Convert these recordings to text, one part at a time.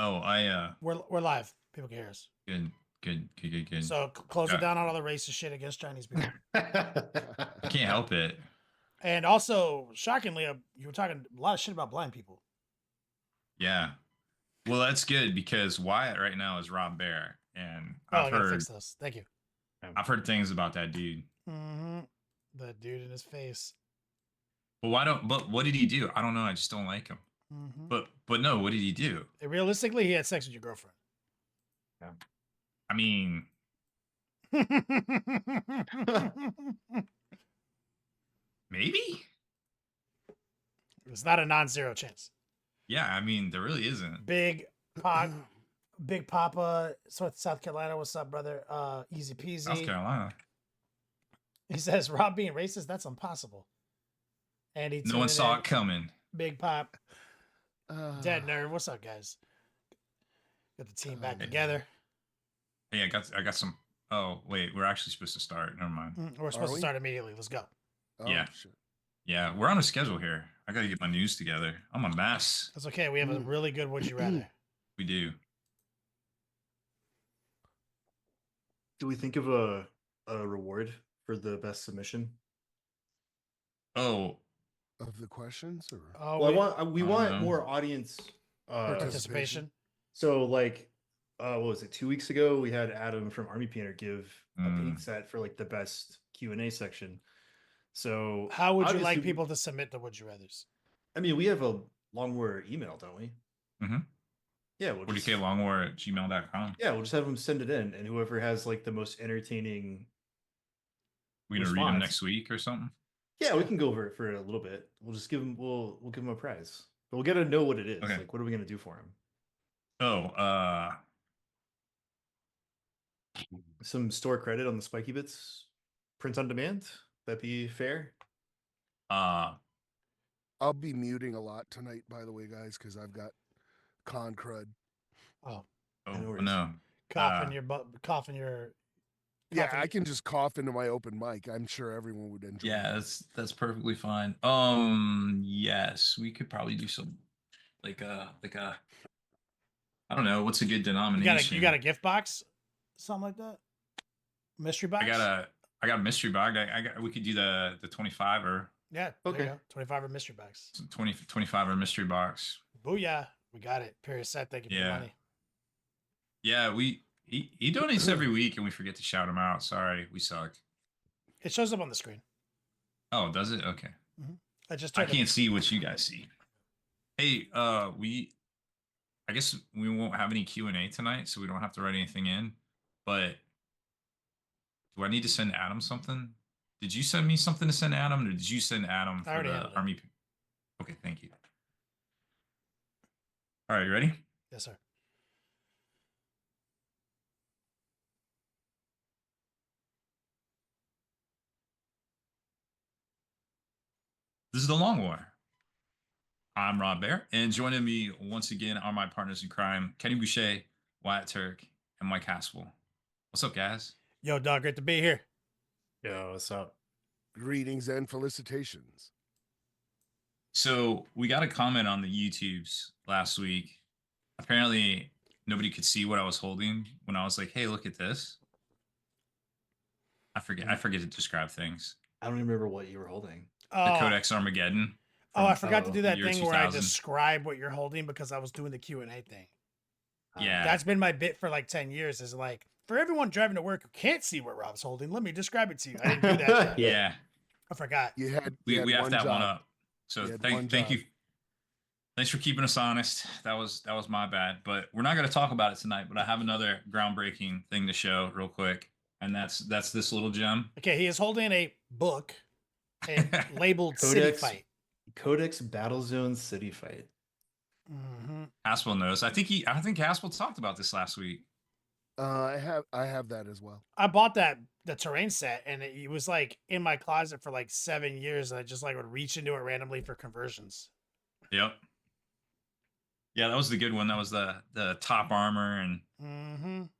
Oh, We're live. People can hear us. good, good. So close it Yeah, down on all the racist shit against Chinese people. I can't help it. And also, shockingly, you were talking a lot of shit about blind people. Yeah. Well, that's good because Wyatt right now is Rob Baer, and Oh, I gotta fix those. Thank you. I've heard things about that dude. Mm-hmm. The dude in his face. But what did he do? I don't know. I just don't like him. Mm-hmm. But no, what did he do? Realistically, he had sex with your girlfriend. Yeah. I mean, maybe. It's not a non-zero chance. Yeah, I mean, there really isn't. Big Papa, South Carolina. What's up, brother? Easy peasy. South Carolina. He says Rob being racist, that's impossible. And no one saw it coming. Big Pop. Dead Nerd. What's up, guys? Got the team back together. Hey, I got some. Oh wait, we're actually supposed to start. Never mind. We're supposed to start immediately. Let's go. Oh, yeah. Shit. Yeah, we're on a schedule here. I gotta get my news together. I'm a mess. That's okay. We have a really good Would You Rather. We do. Do we think of a reward for the best submission? Oh, of the questions, or well, we want more audience participation. So, like, what was it? 2 weeks ago, we had Adam from Army Painter give a paint set for like the best Q&A section. So, how would you like people to submit the Would You Rathers? I mean, we have a Longwar email, don't we? Mm-hmm. Yeah, we'll 40klongwar@gmail.com. Yeah, we'll just have them send it in, and whoever has like the most entertaining. We're gonna read them next week or something. Yeah, we can go over it for a little bit. We'll just give them. We'll give them a prize, but we'll get to know what it is. Okay. Like, what are we gonna do for him? Oh, some store credit on the Spiky Bits print on demand. That'd be fair. I'll be muting a lot tonight, by the way, guys, because I've got con crud. Oh no! Coughing your butt. Coughing your. Yeah, I can just cough into my open mic. I'm sure everyone would enjoy. Yeah, that's perfectly fine. Yes, we could probably do some like a I don't know, what's a good denomination? You got a gift box, something like that. Mystery box. I got a mystery box. We could do the 25er. Yeah. Okay. 25er mystery box. 25er mystery box. Booyah! We got it. Period. Set. Thank you for the money. Yeah, he donates every week and we forget to shout him out. Sorry, we suck. It shows up on the screen. Oh, does it? Okay. Mm-hmm. I can't see what you guys see. Hey, I guess we won't have any Q&A tonight, so we don't have to write anything in. But do I need to send Adam something? Did you send me something to send Adam, or did you send Adam for the Army? Okay, thank you. All right, you ready? Yes, sir. This is the Long War. I'm Rob Baer, and joining me once again are my partners in crime, Kenny Boucher, Wyatt Turk, and Mike Haspel. What's up, guys? Yo, dog, great to be here. Yo, what's up? Greetings and felicitations. So we got a comment on the YouTubes last week. Apparently, nobody could see what I was holding when I was like, "Hey, look at this." I forget to describe things. I don't even remember what you were holding. The Codex Armageddon. I forgot to do that thing where I describe what you're holding because I was doing the Q&A thing. Yeah. That's been my bit for like 10 years, is like, for everyone driving to work who can't see what Rob's holding, let me describe it to you. I didn't do that. Yeah. I forgot. We have that one up. So thank you. Thanks for keeping us honest. That was my bad. But we're not going to talk about it tonight, but I have another groundbreaking thing to show real quick. And that's this little gem. Okay, he is holding a book labeled City Fight. Codex Battlezone City Fight. Mm-hmm. Haspel knows. I think Haspel talked about this last week. I have that as well. I bought the terrain set, and it was like in my closet for like 7 years, and I just like would reach into it randomly for conversions. Yep. Yeah, that was the good one. That was the top armor and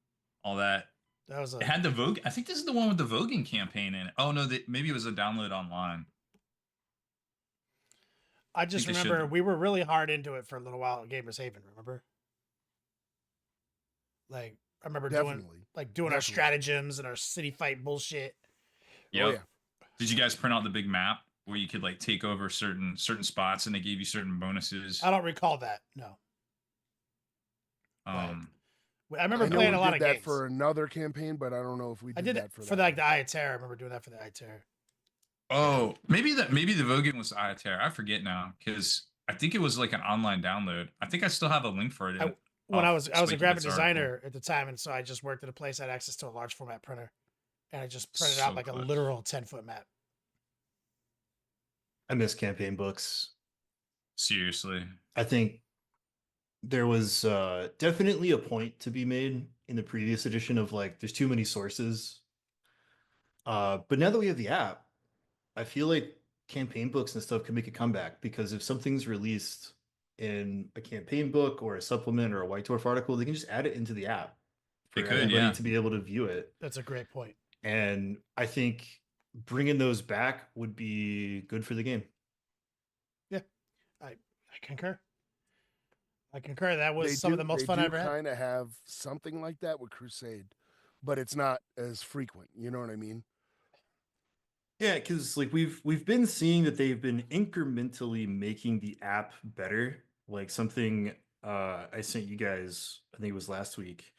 all that. That was it had the Vogue. I think this is the one with the voguing campaign in it. Oh no, maybe it was a download online. I just remember we were really hard into it for a little while at Gamers Haven, remember? Like I remember doing Definitely. our Definitely. stratagems and our city fight bullshit. Yep. Oh yeah. Did you guys print out the big map where you could like take over certain spots and they gave you certain bonuses? I don't recall that. No. Um, I remember I know playing we a lot did of that games. for another campaign, but I don't know if we I did did that for for that like one. the Eye of Terror. I remember doing that for the Eye of Terror. oh, maybe the Vogan was Eye of Terror. I forget now because I think it was like an online download. I think I still have a link for it. When I was a Spiky graphic Bit's article. designer at the time, and so I just worked at a place that had access to a large format printer, and I just printed out So like a clutch. literal 10-foot map. I miss campaign books. Seriously. I think there was definitely a point to be made in the previous edition of like there's too many sources. But now that we have the app, I feel like campaign books and stuff can make a comeback because if something's released in a campaign book or a supplement or a White Dwarf article, they can just add it into the app for They could, everybody yeah. to be able to view it. That's a great point. And I think bringing those back would be good for the game. Yeah, I concur. I concur. That was They some do, of the most they fun I do ever had. kind of have something like that with Crusade, but it's not as frequent. You know what I mean? Yeah, because like we've been seeing that they've been incrementally making the app better. Like something I sent you guys, I think it was last week,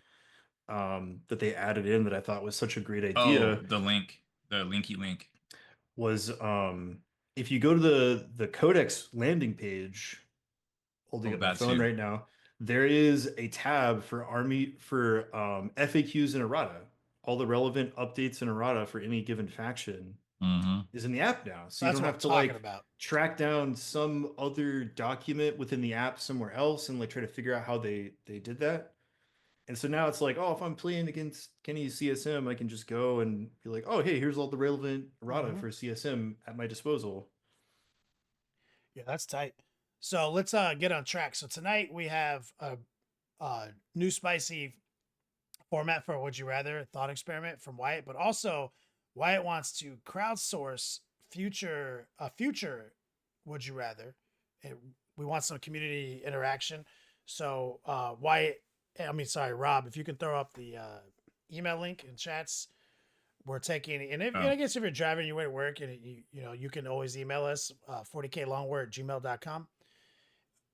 that they added in that I thought was such a great Oh, idea the linky link. was if you go to the Codex landing page, holding Oh, up my that phone too. right now, there is a tab for FAQs in errata. All the relevant updates in errata for any given faction Mm-hmm. is in the app now. So you That's don't what have I'm to talking like about. track down some other document within the app somewhere else and like try to figure out how they did that. And so now it's like, oh, if I'm playing against Kenny's CSM, I can just go and be like, oh, hey, here's all the relevant errata for CSM at my disposal. Yeah, that's tight. So let's get on track. So tonight we have a new spicy format for Would You Rather thought experiment from Wyatt, but also Wyatt wants to crowdsource future Would You Rather. And we want some community interaction. So Rob, if you can throw up the email link in chats. We're taking, and I guess if you're driving your way to work, and you can always email us 40klongword@gmail.com.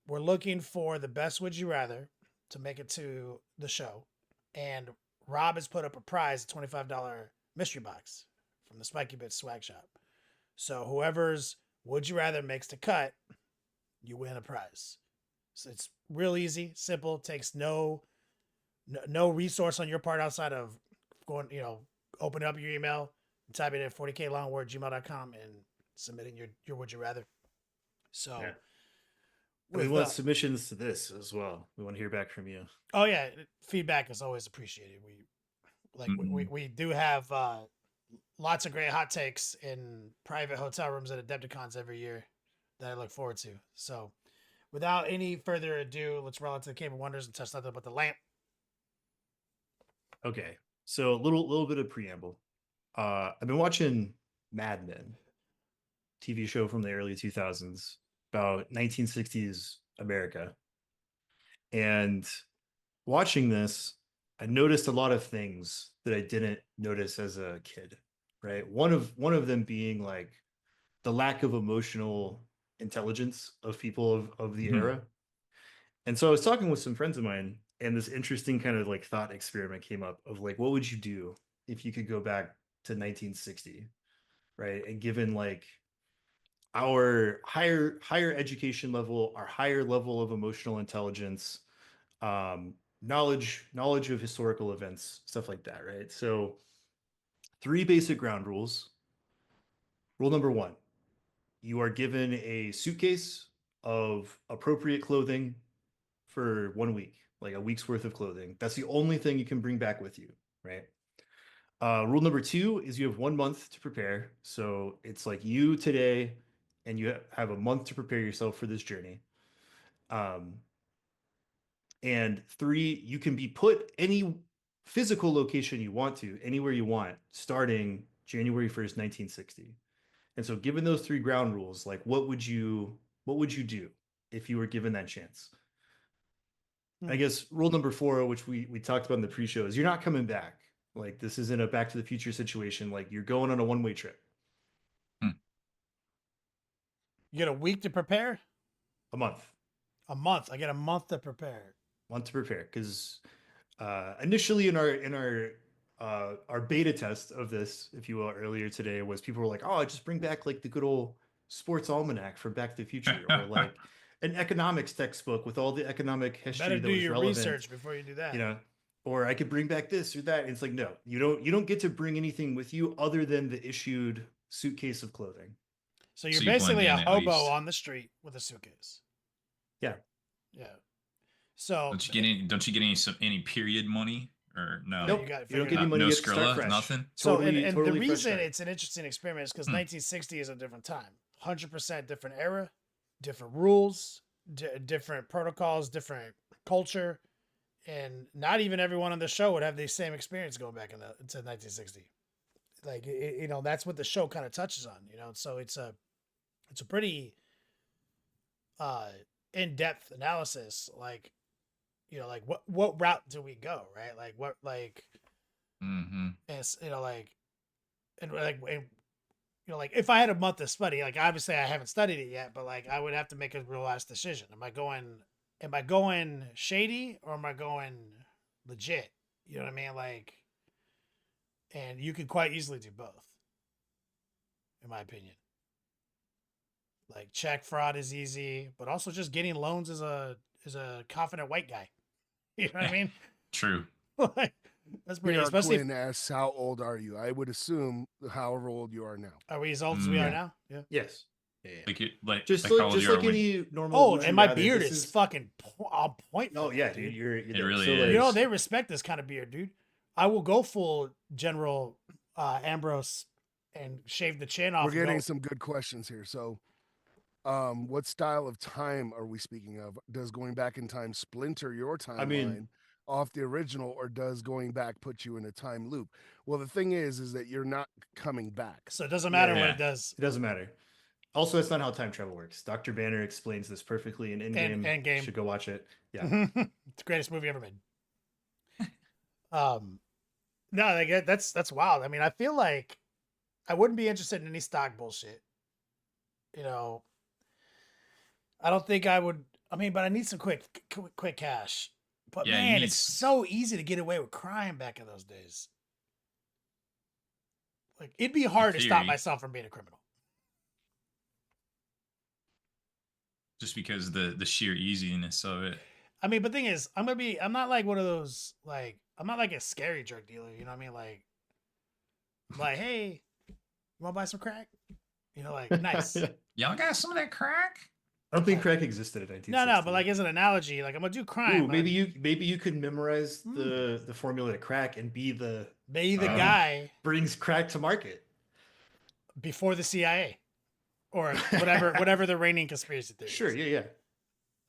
We're looking for the best Would You Rather to make it to the show, and Rob has put up a prize, a $25 mystery box from the Spiky Bits swag shop. So whoever's Would You Rather makes the cut, you win a prize. So it's real easy, simple, takes no resource on your part outside of going, open up your email, type it in 40klongword@gmail.com and submitting your Would You Rather. So Yeah. We want submissions to this as well. We want to hear back from you. Oh yeah, feedback is always appreciated. We do have lots of great hot takes in private hotel rooms at Adepticons every year that I look forward to. So without any further ado, let's roll into the Cave of Wonders and touch nothing but the lamp. Okay. So a little bit of preamble. I've been watching Mad Men, TV show from the early 2000s about 1960s America. And watching this, I noticed a lot of things that I didn't notice as a kid, right? One of them being like the lack of emotional intelligence of people of the era. And so I was talking with some friends of mine, and this interesting kind of like thought experiment came up of like, what would you do if you could go back to 1960, right? And given like our higher education level, our higher level of emotional intelligence, knowledge of historical events, stuff like that, right? So 3 basic ground rules. Rule number 1, you are given a suitcase of appropriate clothing for 1 week, like a week's worth of clothing. That's the only thing you can bring back with you, right? Rule number 2 is you have 1 month to prepare. So it's like you today, and you have a month to prepare yourself for this journey. And 3, you can be put any physical location you want to, anywhere you want, starting January 1st, 1960. And so given those 3 ground rules, like what would you do if you were given that chance? I guess rule number 4, which we talked about in the pre-show, is you're not coming back. Like, this isn't a Back to the Future situation. Like, you're going on a one-way trip. You get a week to prepare? A month. A month. I get a month to prepare. Month to prepare, because initially in our beta test of this, if you will, earlier today, was people were like, "Oh, just bring back like the good old sports almanac from Back to the Future, or like an economics textbook with all the economic history Better that do was your relevant." research before you do that. You know, or I could bring back this or that. And it's like, no, you don't get to bring anything with you other than the issued suitcase of clothing. So you're So you blend basically a in at hobo least. on the street with a suitcase. Yeah. Yeah. So Don't you get any period money or no? Nope. you got You don't get any Not- money. no You have to start Skrilla, fresh. nothing? So Totally, and totally the fresh reason start. it's an interesting experiment is because 1960 is a different time, 100% different era, different rules, different protocols, different culture, and not even everyone on the show would have the same experience going back into 1960. Like that's what the show kind of touches on, So it's a pretty in-depth analysis, like what route do we go, right? Like what Mm-hmm. and like if I had a month to study, like obviously I haven't studied it yet, but like I would have to make a real ass decision. Am I going shady or am I going legit? You know what I mean? Like, and you could quite easily do both, in my opinion. Like check fraud is easy, but also just getting loans is a confident white guy. You know what I mean? True. Like, that's pretty. PR Especially. Quinn asks, how old are you? I would assume however old you are now. Are we as old as we are now? Yeah. Yes. Yeah. Like Just like how old just you are like when- any normal. Oh, Lucha and my gathering, beard this is fucking on point. Oh for yeah, that, dude. dude. You're It really so, is. like, You know, they respect this kind of beard, dude. I will go full General Ambrose and shave the chin off. We're getting and go- some good questions here. So, what style of time are we speaking of? Does going back in time splinter your timeline off the original, or does going back put you in a time loop? Well, the thing is that you're not coming back. So it doesn't matter what Yeah. it does. It doesn't matter. Also, that's not how time travel works. Dr. Banner explains this perfectly in Endgame. Endgame. You should go watch it. Yeah. It's the greatest movie ever made. No, like that's wild. I mean, I feel like I wouldn't be interested in any stock bullshit. I don't think I would. I mean, but I need some quick cash. But Yeah, you man, need it's s- so easy to get away with crime back in those days. Like it'd be hard to stop theory. myself from being a criminal. just because the sheer easiness of it. I mean, but the thing is, I'm not like one of those, like, I'm not like a scary drug dealer, you know what I mean? Like, hey, you want to buy some crack? Like, nice. Y'all got some of that crack? I don't think crack existed in 1960. No, but like as an analogy, like I'm gonna do crime. Ooh, but maybe you could memorize the formula to crack and be the guy brings crack to market. before the CIA or whatever the reigning conspiracy theory. Sure, is. yeah.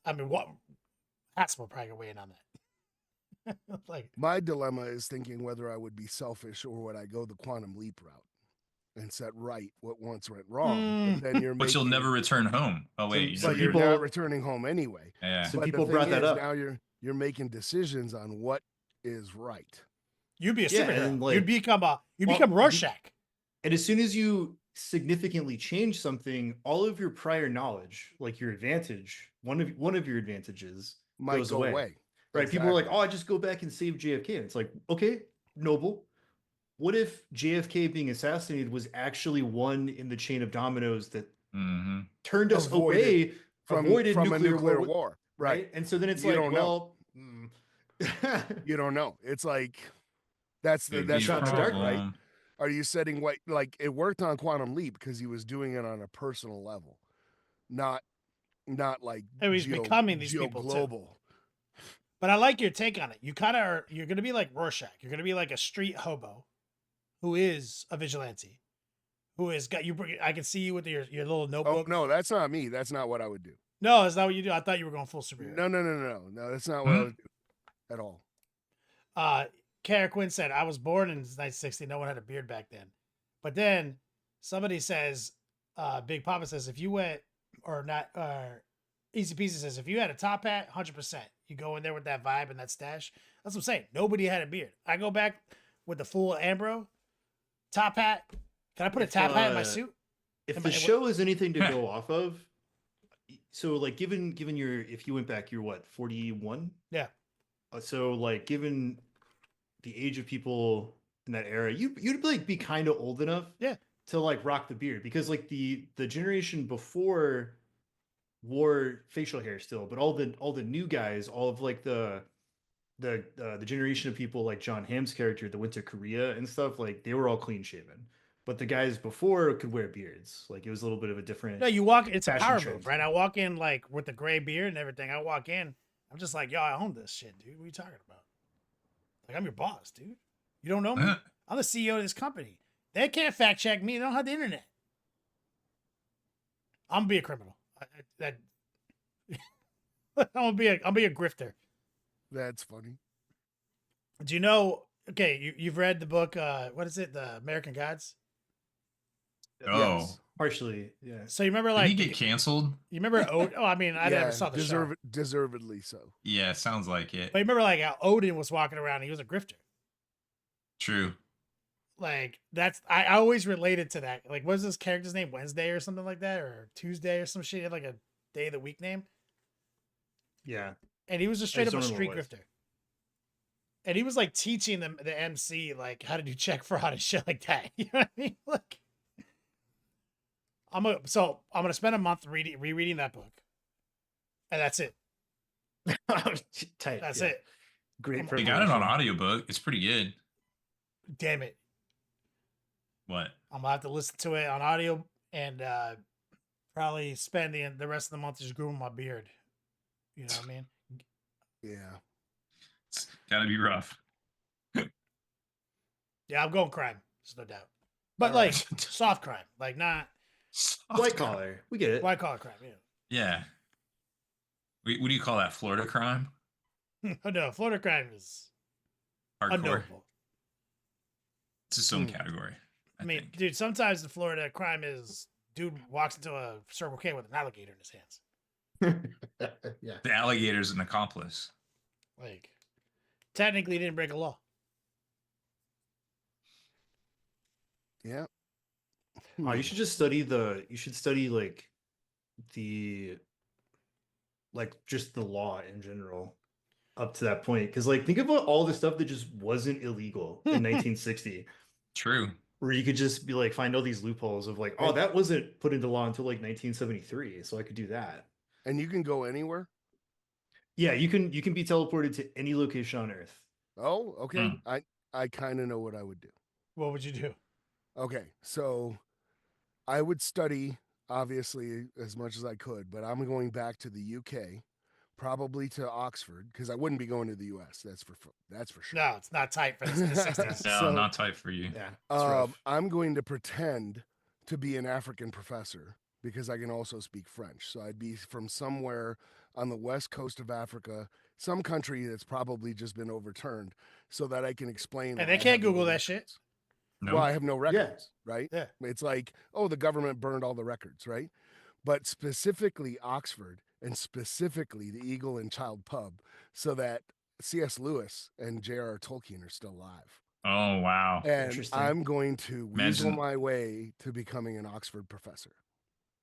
I mean, what? That's what probably weigh in on that. Like, My dilemma is thinking whether I would be selfish or would I go the quantum leap route and set right what once went wrong. But then But you'll never return home. Oh wait, So But you're you're people- not returning home anyway. yeah. So But the people thing brought that is, up. Now you're making decisions on what is right. you'd be a Yeah, superhero. and, like, you'd become well, Rorschach. And as soon as you significantly change something, all of your prior knowledge, like your advantage, one of your advantages Might goes go away. away. Right? People are like, Exactly. "Oh, I just go back and save JFK." And it's like, okay, noble. What if JFK being assassinated was actually one in the chain of dominoes that Mm-hmm. turned us Avoided away from avoided a nuclear war, war. right? And so then it's You like, don't know. well, You don't know. It's like that's Could the be a shot in the dark, right? problem. Are you setting what, like, it worked on Quantum Leap because he was doing it on a personal level, not like Oh, he's becoming these people, too. global. But I like your take on it. You kind of are. You're gonna be like Rorschach. You're gonna be like a street hobo, who is a vigilante, who has got you. I can see you with your little Oh notebook. no, that's not me. That's not what I would do. No, is that what you do? I thought you were going full superhero. No. That's not what I would do at all. Kara Quinn said, I was born in 1960. No one had a beard back then. But then somebody says, Big Papa says, if you went, or not, Easy Peasy says, if you had a top hat, 100%. You go in there with that vibe and that stash. That's what I'm saying. Nobody had a beard. I go back with the full Ambro top hat. Can I put a top hat in my suit? If the show is anything to go off of, so like given your, if you went back, you're what, 41? Yeah. So like given the age of people in that era, you'd like be kind of old enough, yeah, to like rock the beard, because like the generation before wore facial hair still, but all the new guys, all of like the generation of people like John Hamm's character that went to Korea and stuff, like they were all clean shaven. But the guys before could wear beards. Like it was a little bit of a different. No, you walk. It's a fashion power trend. move, right? I walk in like with the gray beard and everything. I walk in. I'm just like, yo, I own this shit, dude. What are you talking about? Like, I'm your boss, dude. You don't know me? I'm the CEO of this company. They can't fact check me. They don't have the internet. I'm gonna be a criminal. I'll be a grifter. That's funny. Do you know? Okay, you've read the book. What is it? The American Gods. Oh, Yes, partially, yeah. So you remember, did like, he get canceled? You remember? Oh, I mean, I never saw the show. Deservedly so. Yeah, sounds like it. But you remember, like, how Odin was walking around. And he was a grifter. True. Like, that's I always related to that. Like, what was this character's name? Wednesday or something like that, or Tuesday or some shit. He had like a day of the week name. Yeah. And he was just straight up a don't remember street what it was. grifter. And he was like teaching them the MC like how to do check fraud and shit like that. You know what I mean? Like, I'm gonna spend a month rereading that book, and that's it. Tight, That's yeah. it. Great. They got it on audiobook. It's pretty good. Damn it! What? I'm gonna have to listen to it on audio and probably spend the rest of the month just grooming my beard. You know what I mean? Yeah. It's gotta be rough. Yeah, I'm going crime. There's no doubt. But All like right. soft crime, like not White collar. We get it. white collar crime. Yeah. What do you call that? Florida crime? Yeah. No, Florida crime is Hardcore. unknowable. It's its own category. I mean, think. dude, sometimes the Florida crime is dude walks into a Circle K with an alligator in his hands. Yeah. The alligator's an accomplice. Like, technically, he didn't break a law. Yeah. Oh, you should just study like just the law in general up to that point. Because like think about all the stuff that just wasn't illegal in 1960, True. where you could just be like find all these loopholes of like, oh, that wasn't put into law until like 1973, so I could do that. And you can go anywhere. Yeah, you can be teleported to any location on Earth. Oh, okay. I kind of know what I would do. What would you do? Okay, so I would study obviously as much as I could, but I'm going back to the UK, probably to Oxford, because I wouldn't be going to the US. That's for sure. No, it's not tight for the 60s. No, So- not tight for you. Yeah. It's rough. I'm going to pretend to be an African professor because I can also speak French. So I'd be from somewhere on the west coast of Africa, some country that's probably just been overturned, so that I can explain. And that they I can't have no Google that shit. records. No. Well, I have no records, right? Yeah. It's like, oh, the government burned all the records, right? But specifically Oxford and specifically the Eagle and Child Pub, so that C.S. Lewis and J.R.R. Tolkien are still alive. Oh wow. And Interesting. I'm going to weasel Imagine- my way to becoming an Oxford professor.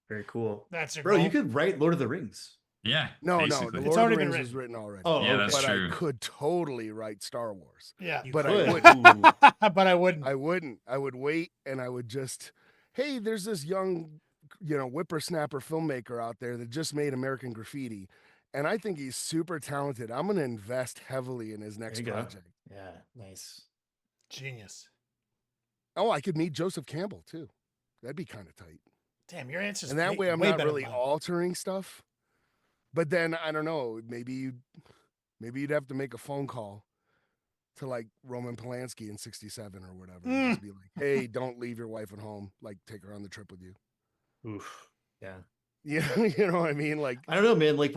Very cool. That's your Bro, goal. you could write Lord of the Rings. Yeah. No, basically. the It's Lord of already the been Rings was written. written already. Oh, Yeah, that's but true. I could totally write Star Wars. Yeah. You But I could. wouldn't. Ooh. But I wouldn't. I wouldn't. I would wait and I would just, hey, there's this young, whippersnapper filmmaker out there that just made American Graffiti. And I think he's super talented. I'm going to invest heavily in his next you go. project. Yeah, nice. Genius. Oh, I could meet Joseph Campbell too. That'd be kind of tight. Damn, your answer's And that way I'm way not better really than mine. altering stuff. But then I don't know, maybe you'd have to make a phone call to like Roman Polanski in 67 or whatever. And just be like, hey, don't leave your wife at home. Like take her on the trip with you. Oof. Yeah. Yeah, you know what I mean? Like I don't know, man. Like,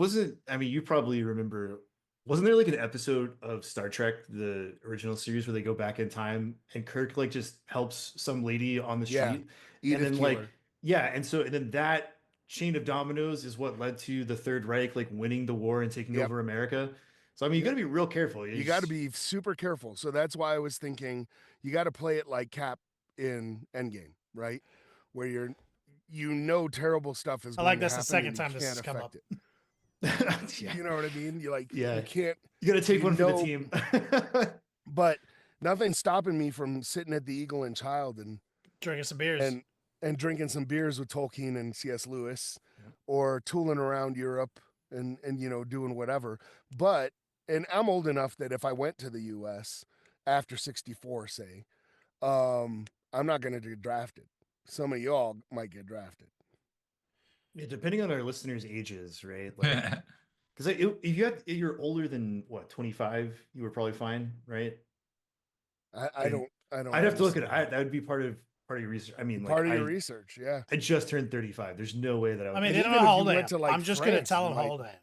you probably remember, wasn't there like an episode of Star Trek, the original series, where they go back in time and Kirk like just helps some lady on the Yeah, street? Edith and then like, Keeler. yeah. And then that chain of dominoes is what led to the Third Reich, like winning the war and taking Yep. over America. So I mean, you got to be real careful. You got to be super careful. So that's why I was thinking you got to play it like Cap in Endgame, right? Where terrible stuff is I going like to that's the happen second and time you this has can't come up. affect it. Yeah. You know what I mean? You Yeah. can't. You got to take one for the team. But nothing's stopping me from sitting at the Eagle and Child and Drinking some beers. and drinking some beers with Tolkien and C.S. Lewis, Yeah. or tooling around Europe and doing whatever. But and I'm old enough that if I went to the U.S. after 64, say, I'm not going to get drafted. Some of y'all might get drafted. Yeah, depending on our listeners' ages, right? Like, because if you're older than what 25, you were probably fine, right? I don't. I'd have to look at it. That would be part of your research. I mean, part of your research. Yeah. I just turned 35. There's no way that I would. I mean, And they don't even know how if you old I am. went to, like, I'm just going to France, tell you them how might- old I am.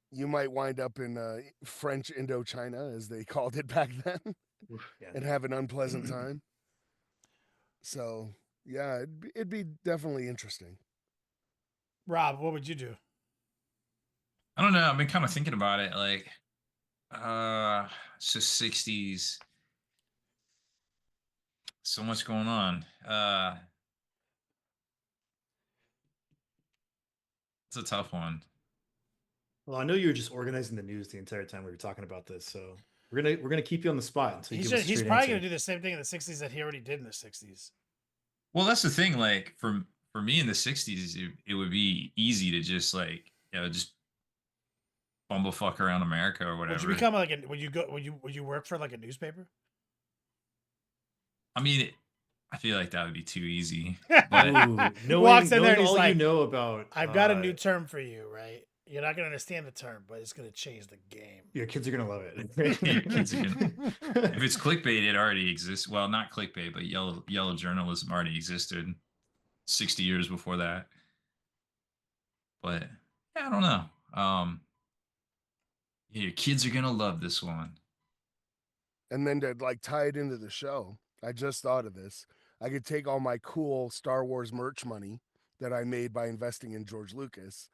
You might wind up in French Indochina, as they called it back then, Yeah. and have an unpleasant time. So yeah, it'd be definitely interesting. Rob, what would you do? I don't know. I've been kind of thinking about it. Like, it's just 60s. So much going on. It's a tough one. Well, I know you were just organizing the news the entire time we were talking about this, so we're gonna keep you on the spot until you give us a He's straight probably answer. going to do the same thing in the 60s that he already did in the 60s. Well, that's the thing. Like, for me in the 60s, it would be easy to just like, just bumblefuck around America or whatever. Would you become like would you work for like a newspaper? I mean, I feel like that would be too easy. Ooh, But Walks in there and knowing he's all like, you know about, I've got a new term for you, right? You're not going to understand the term, but it's going to change the game. your kids are gonna love it. your kids are if it's clickbait, it already exists. Well, not clickbait, but yellow journalism already existed 60 years before that. But yeah, I don't know. Yeah, your kids are gonna love this one. And then to like tie it into the show, I just thought of this. I could take all my cool Star Wars merch money that I made by investing in George Lucas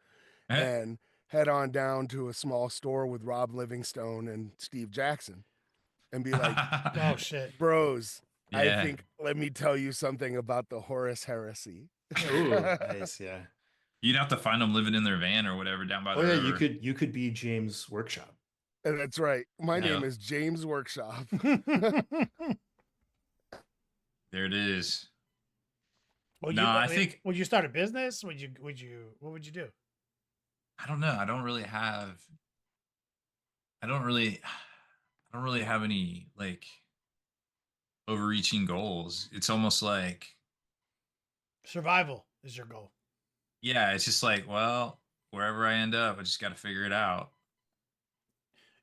and head on down to a small store with Rob Livingstone and Steve Jackson and be like, Oh shit. bros, I Yeah. think, let me tell you something about the Horus heresy. Ooh, nice, yeah. You'd have to find them living in their van or whatever down by the Oh yeah, river. you could be James Workshop. And that's right. My Yeah. name is James Workshop. There it is. Would No, you, I think would you start a business? What would you do? I don't know. I don't really have any like overreaching goals. It's almost like, Survival is your goal. yeah, it's just like, well, wherever I end up, I just got to figure it out.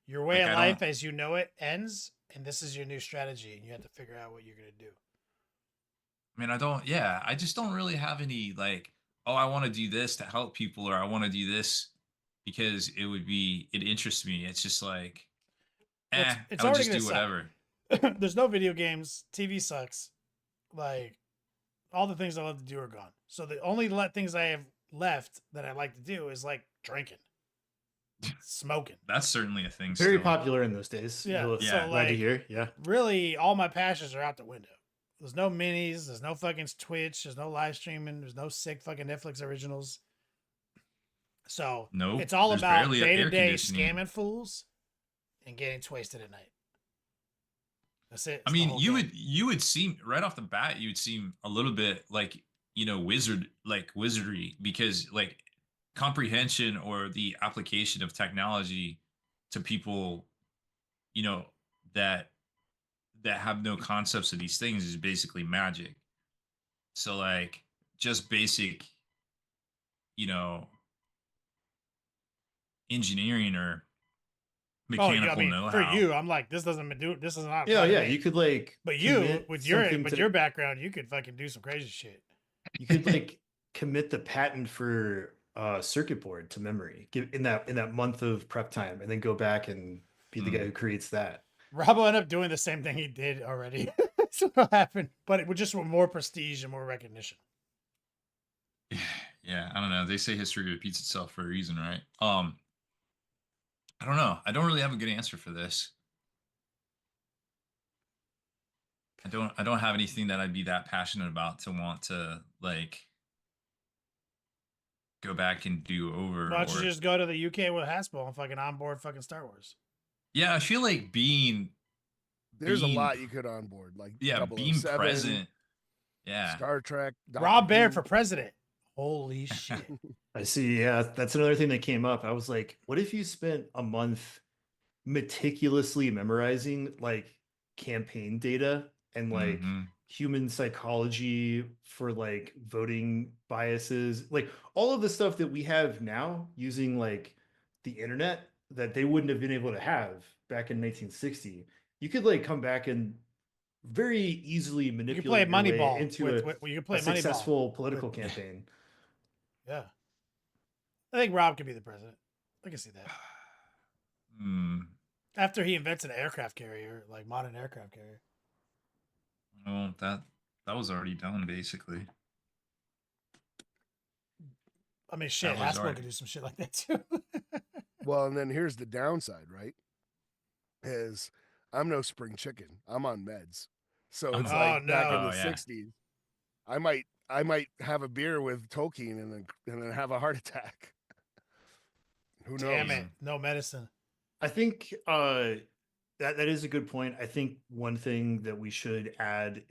Your way Like, of I life don't- as you know it ends, and this is your new strategy, and you have to figure out what you're going to do. I mean, I just don't really have any like, oh, I want to do this to help people, or I want to do this because it interests me. It's just like, Well, it's I would already just do gonna whatever. There's no video games. TV sucks. Like, all the things I love to do are gone. So the only things I have left that I like to do is like drinking, smoking. That's certainly a thing. Very still. popular in those days. Yeah, Well, so, glad to like- hear. Yeah. Really, all my passions are out the window. There's no minis. There's no fucking Twitch. There's no live streaming. There's no sick fucking Netflix originals. So Nope, it's all there's about barely day to air day conditioning. scamming fools and getting twisted at night. That's it. I It's the mean, whole you game. would seem right off the bat, you would seem a little bit like, wizardry, because like comprehension or the application of technology to people, that have no concepts of these things is basically magic. So like just basic, you know, engineering or mechanical I mean, know-how. for you, I'm like, this doesn't do. This is not. Yeah, apply to yeah. me. You could like. But you, commit with something to- your background, you could fucking do some crazy shit. you could like commit the patent for circuit board to memory in that month of prep time, and then go back and be the guy who creates that. Rob will end up doing the same thing he did already. That's what happened. But it would just with more prestige and more recognition. Yeah, I don't know. They say history repeats itself for a reason, right? I don't know. I don't really have a good answer for this. I don't have anything that I'd be that passionate about to want to like go back and do over. Why don't you Or just go to the UK with Haspel and fucking onboard fucking Star Wars? yeah, I feel like There's a being lot you could onboard, like yeah, being 007, present. Yeah. Star Trek, Rob Doctor Baer Who. for president. Holy shit. I see. Yeah, that's another thing that came up. I was like, what if you spent a month meticulously memorizing like campaign data and like Mm-hmm. human psychology for like voting biases, like all of the stuff that we have now using like the internet that they wouldn't have been able to have back in 1960. You could like come back and very easily You could play manipulate your way Moneyball into with a you could play Moneyball. successful political campaign. Yeah. I think Rob could be the president. I can see that. After he invents an aircraft carrier, like modern aircraft carrier. Well, that was already done basically. I mean, shit, was Haspel already- could do some shit like that too. Well, and then here's the downside, right? Is I'm no spring chicken. I'm on meds. So it's Oh, like back in no. the Yeah. 60s. I might have a beer with Tolkien and then have a heart attack. Who knows? Damn it. No medicine. I think that is a good point. I think one thing that we should add,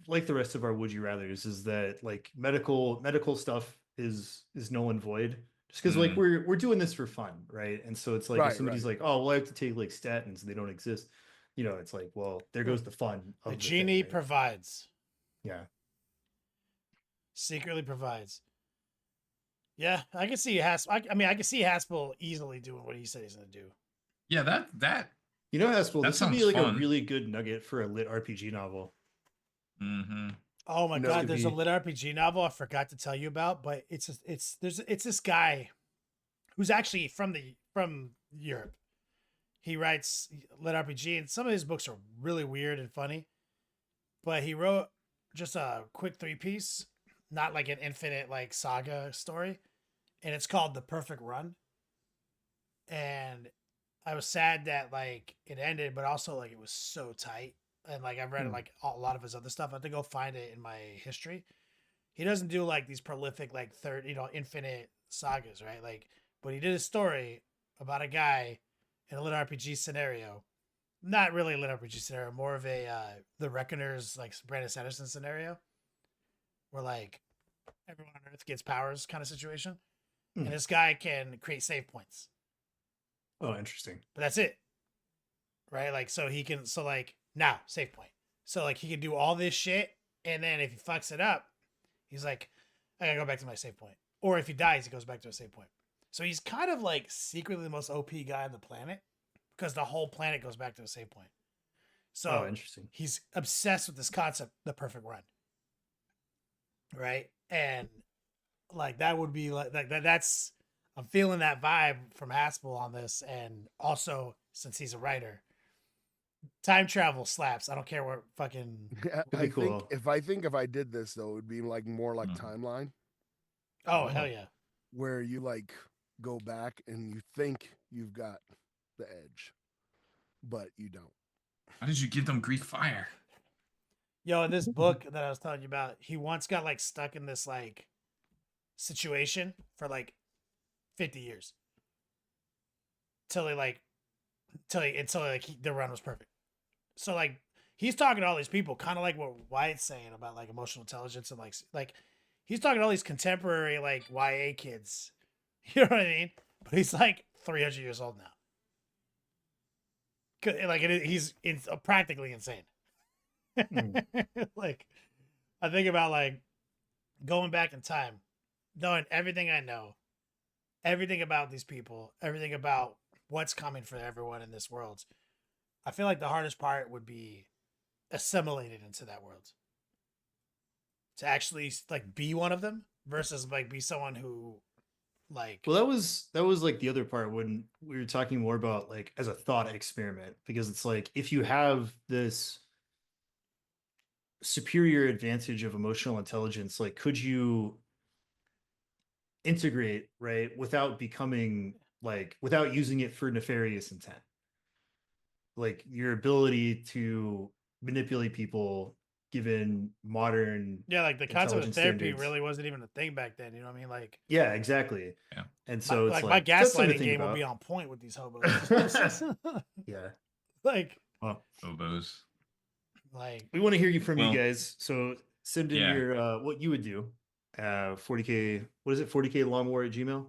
like the rest of our would you rather's, is that like medical stuff is null and void. Just because like we're doing this for fun, right? And so it's like if Right, somebody's right. like, oh, well, I have to take like statins, they don't exist. You know, it's like, well, there goes the fun of The the genie thing, right? provides. Yeah. Secretly provides. Yeah, I can see Haspel. I mean, I can see Haspel easily doing what he said he's gonna do. Yeah, that You know, Haspel, That this would be sounds like fun. a really good nugget for a lit RPG novel. mm-hmm. Oh my No, god, could there's a be- lit RPG novel I forgot to tell you about, but it's this guy who's actually from Europe. He writes lit RPG, and some of his books are really weird and funny. But he wrote just a quick 3-piece, not like an infinite like saga story, and it's called The Perfect Run. And I was sad that like it ended, but also like it was so tight. And like I've read like a lot of his other stuff. I have to go find it in my history. He doesn't do like these prolific like infinite sagas, right? Like, but he did a story about a guy in a lit RPG scenario. Not really a lit RPG scenario, more of a the Reckoners like Brandon Sanderson scenario, where like everyone on Earth gets powers kind of situation, and this guy can create save points. Oh, interesting. But that's it, right? Like, so he can, so like now save point. So like he can do all this shit, and then if he fucks it up, he's like, I gotta go back to my save point. Or if he dies, he goes back to a save point. So he's kind of like secretly the most OP guy on the planet because the whole planet goes back to a save point. So interesting. He's obsessed with this concept, the perfect run. Right? And like that would be like that's I'm feeling that vibe from Haspel on this, and also since he's a writer, time travel slaps. I don't care what fucking. Yeah, That'd be cool. if I did this though, it would be like more like timeline, Oh hell yeah! where you like go back and you think you've got the edge, but you don't. How did you give them Greek fire? Yo, in this book that I was telling you about, he once got like stuck in this like situation for like 50 years until the run was perfect. So like he's talking to all these people, kind of like what Wyatt's saying about like emotional intelligence, and like he's talking to all these contemporary like YA kids. You know what I mean? But he's like 300 years old now. He's practically insane. Like I think about like going back in time, knowing everything I know, everything about these people, everything about what's coming for everyone in this world. I feel like the hardest part would be assimilated into that world. To actually like be one of them versus like be someone who like. Well, that was like the other part when we were talking more about like as a thought experiment, because it's like if you have this superior advantage of emotional intelligence, like could you integrate, right, without becoming like without using it for nefarious intent. Like your ability to manipulate people given modern Yeah, like the concept of intelligence therapy standards. really wasn't even a thing back then. You know what I mean? Like, Yeah, exactly. Yeah. And so it's my like that's something to gaslighting think game will about. be on point with these hobos. Yeah. Like, Well, Hobos. like we want to hear you from you Well, guys. So send in yeah. your what you would do. 40K, what is it? 40K longwar at Gmail.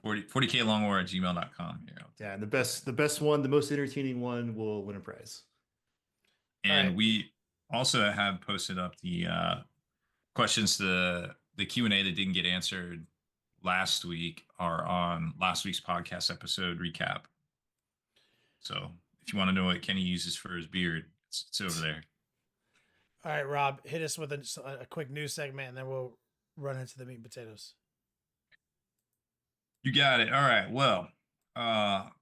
40klongwar@gmail.com. Here. Yeah, and the best one, the most entertaining one will win a prize. And right. we also have posted up the questions to the Q&A that didn't get answered last week are on last week's podcast episode recap. So if you want to know what Kenny uses for his beard, it's over there. All right, Rob, hit us with a quick news segment, and then we'll run into the meat and potatoes. You got it. All right. Well, not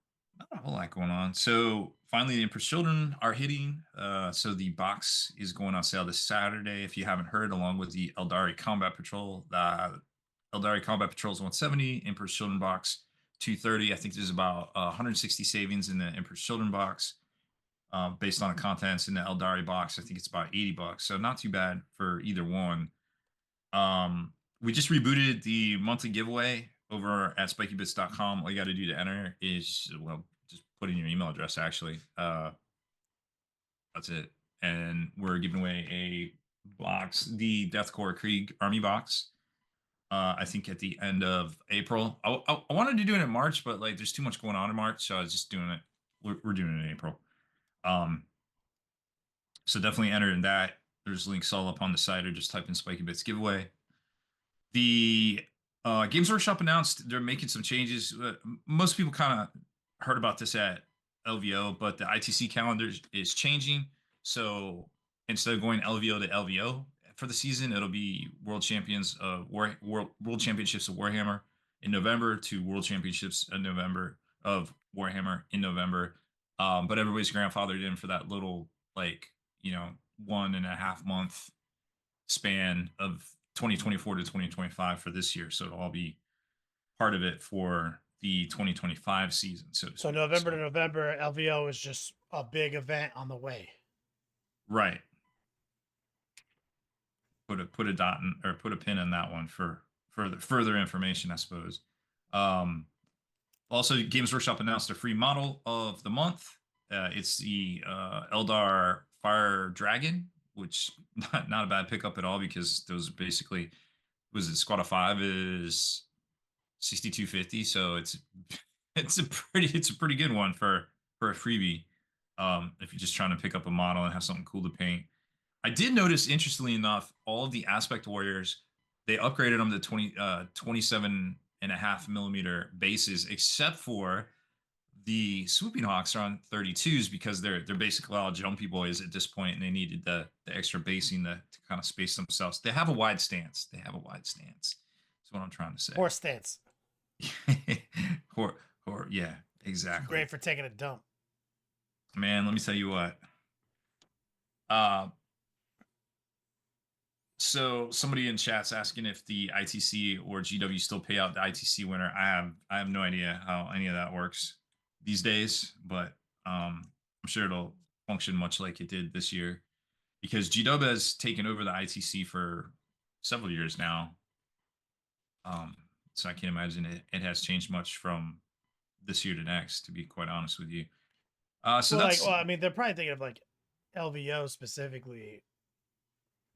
a whole lot going on. So finally, the Emperor's Children are hitting. So the box is going on sale this Saturday. If you haven't heard, along with the Eldari Combat Patrol, the Eldari Combat Patrol is 170, Emperor's Children box 230. I think there's about 160 savings in the Emperor's Children box. Based on the contents in the Eldari box, I think it's about $80. So not too bad for either one. We just rebooted the monthly giveaway over at spikybits.com. All you got to do to enter is, well, just put in your email address, actually. That's it. And we're giving away a box, the Deathcore Krieg Army box. I think at the end of April. I wanted to do it in March, but like there's too much going on in March, so I was just doing it. We're doing it in April. So definitely enter in that. There's links all up on the site, or just type in Spiky Bits giveaway. The Games Workshop announced they're making some changes. Most people kind of heard about this at LVO, but the ITC calendar is changing. So instead of going LVO to LVO for the season, it'll be World Champions of World Championships of Warhammer in November to World Championships in November of Warhammer in November. But everybody's grandfathered in for that little 1.5 month span of 2024 to 2025 for this year. So it'll all be part of it for the 2025 season. So November to November, LVO is just a big event on the way. Right. Put a dot in, or put a pin in that one for further information, I suppose. Also, Games Workshop announced a free model of the month. It's the Eldar Fire Dragon, which not a bad pickup at all, because those are basically, was it Squad of 5 is 6250, so it's a pretty good one for a freebie. If you're just trying to pick up a model and have something cool to paint. I did notice, interestingly enough, all of the Aspect Warriors, they upgraded them to 27.5 millimeter bases, except for the Swooping Hawks are on 32s, because they're basically all jumpy boys at this point, and they needed the extra basing to kind of space themselves. They have a wide stance. That's what I'm trying to say. Horse stance. or yeah, exactly. Great for taking a dump. Man, let me tell you what. So somebody in chat's asking if the ITC or GW still pay out the ITC winner. I have no idea how any of that works these days, but I'm sure it'll function much like it did this year, because GW has taken over the ITC for several years now. So I can't imagine it has changed much from this year to next, to be quite honest with you. So that's, I mean, they're probably thinking of like LVO specifically.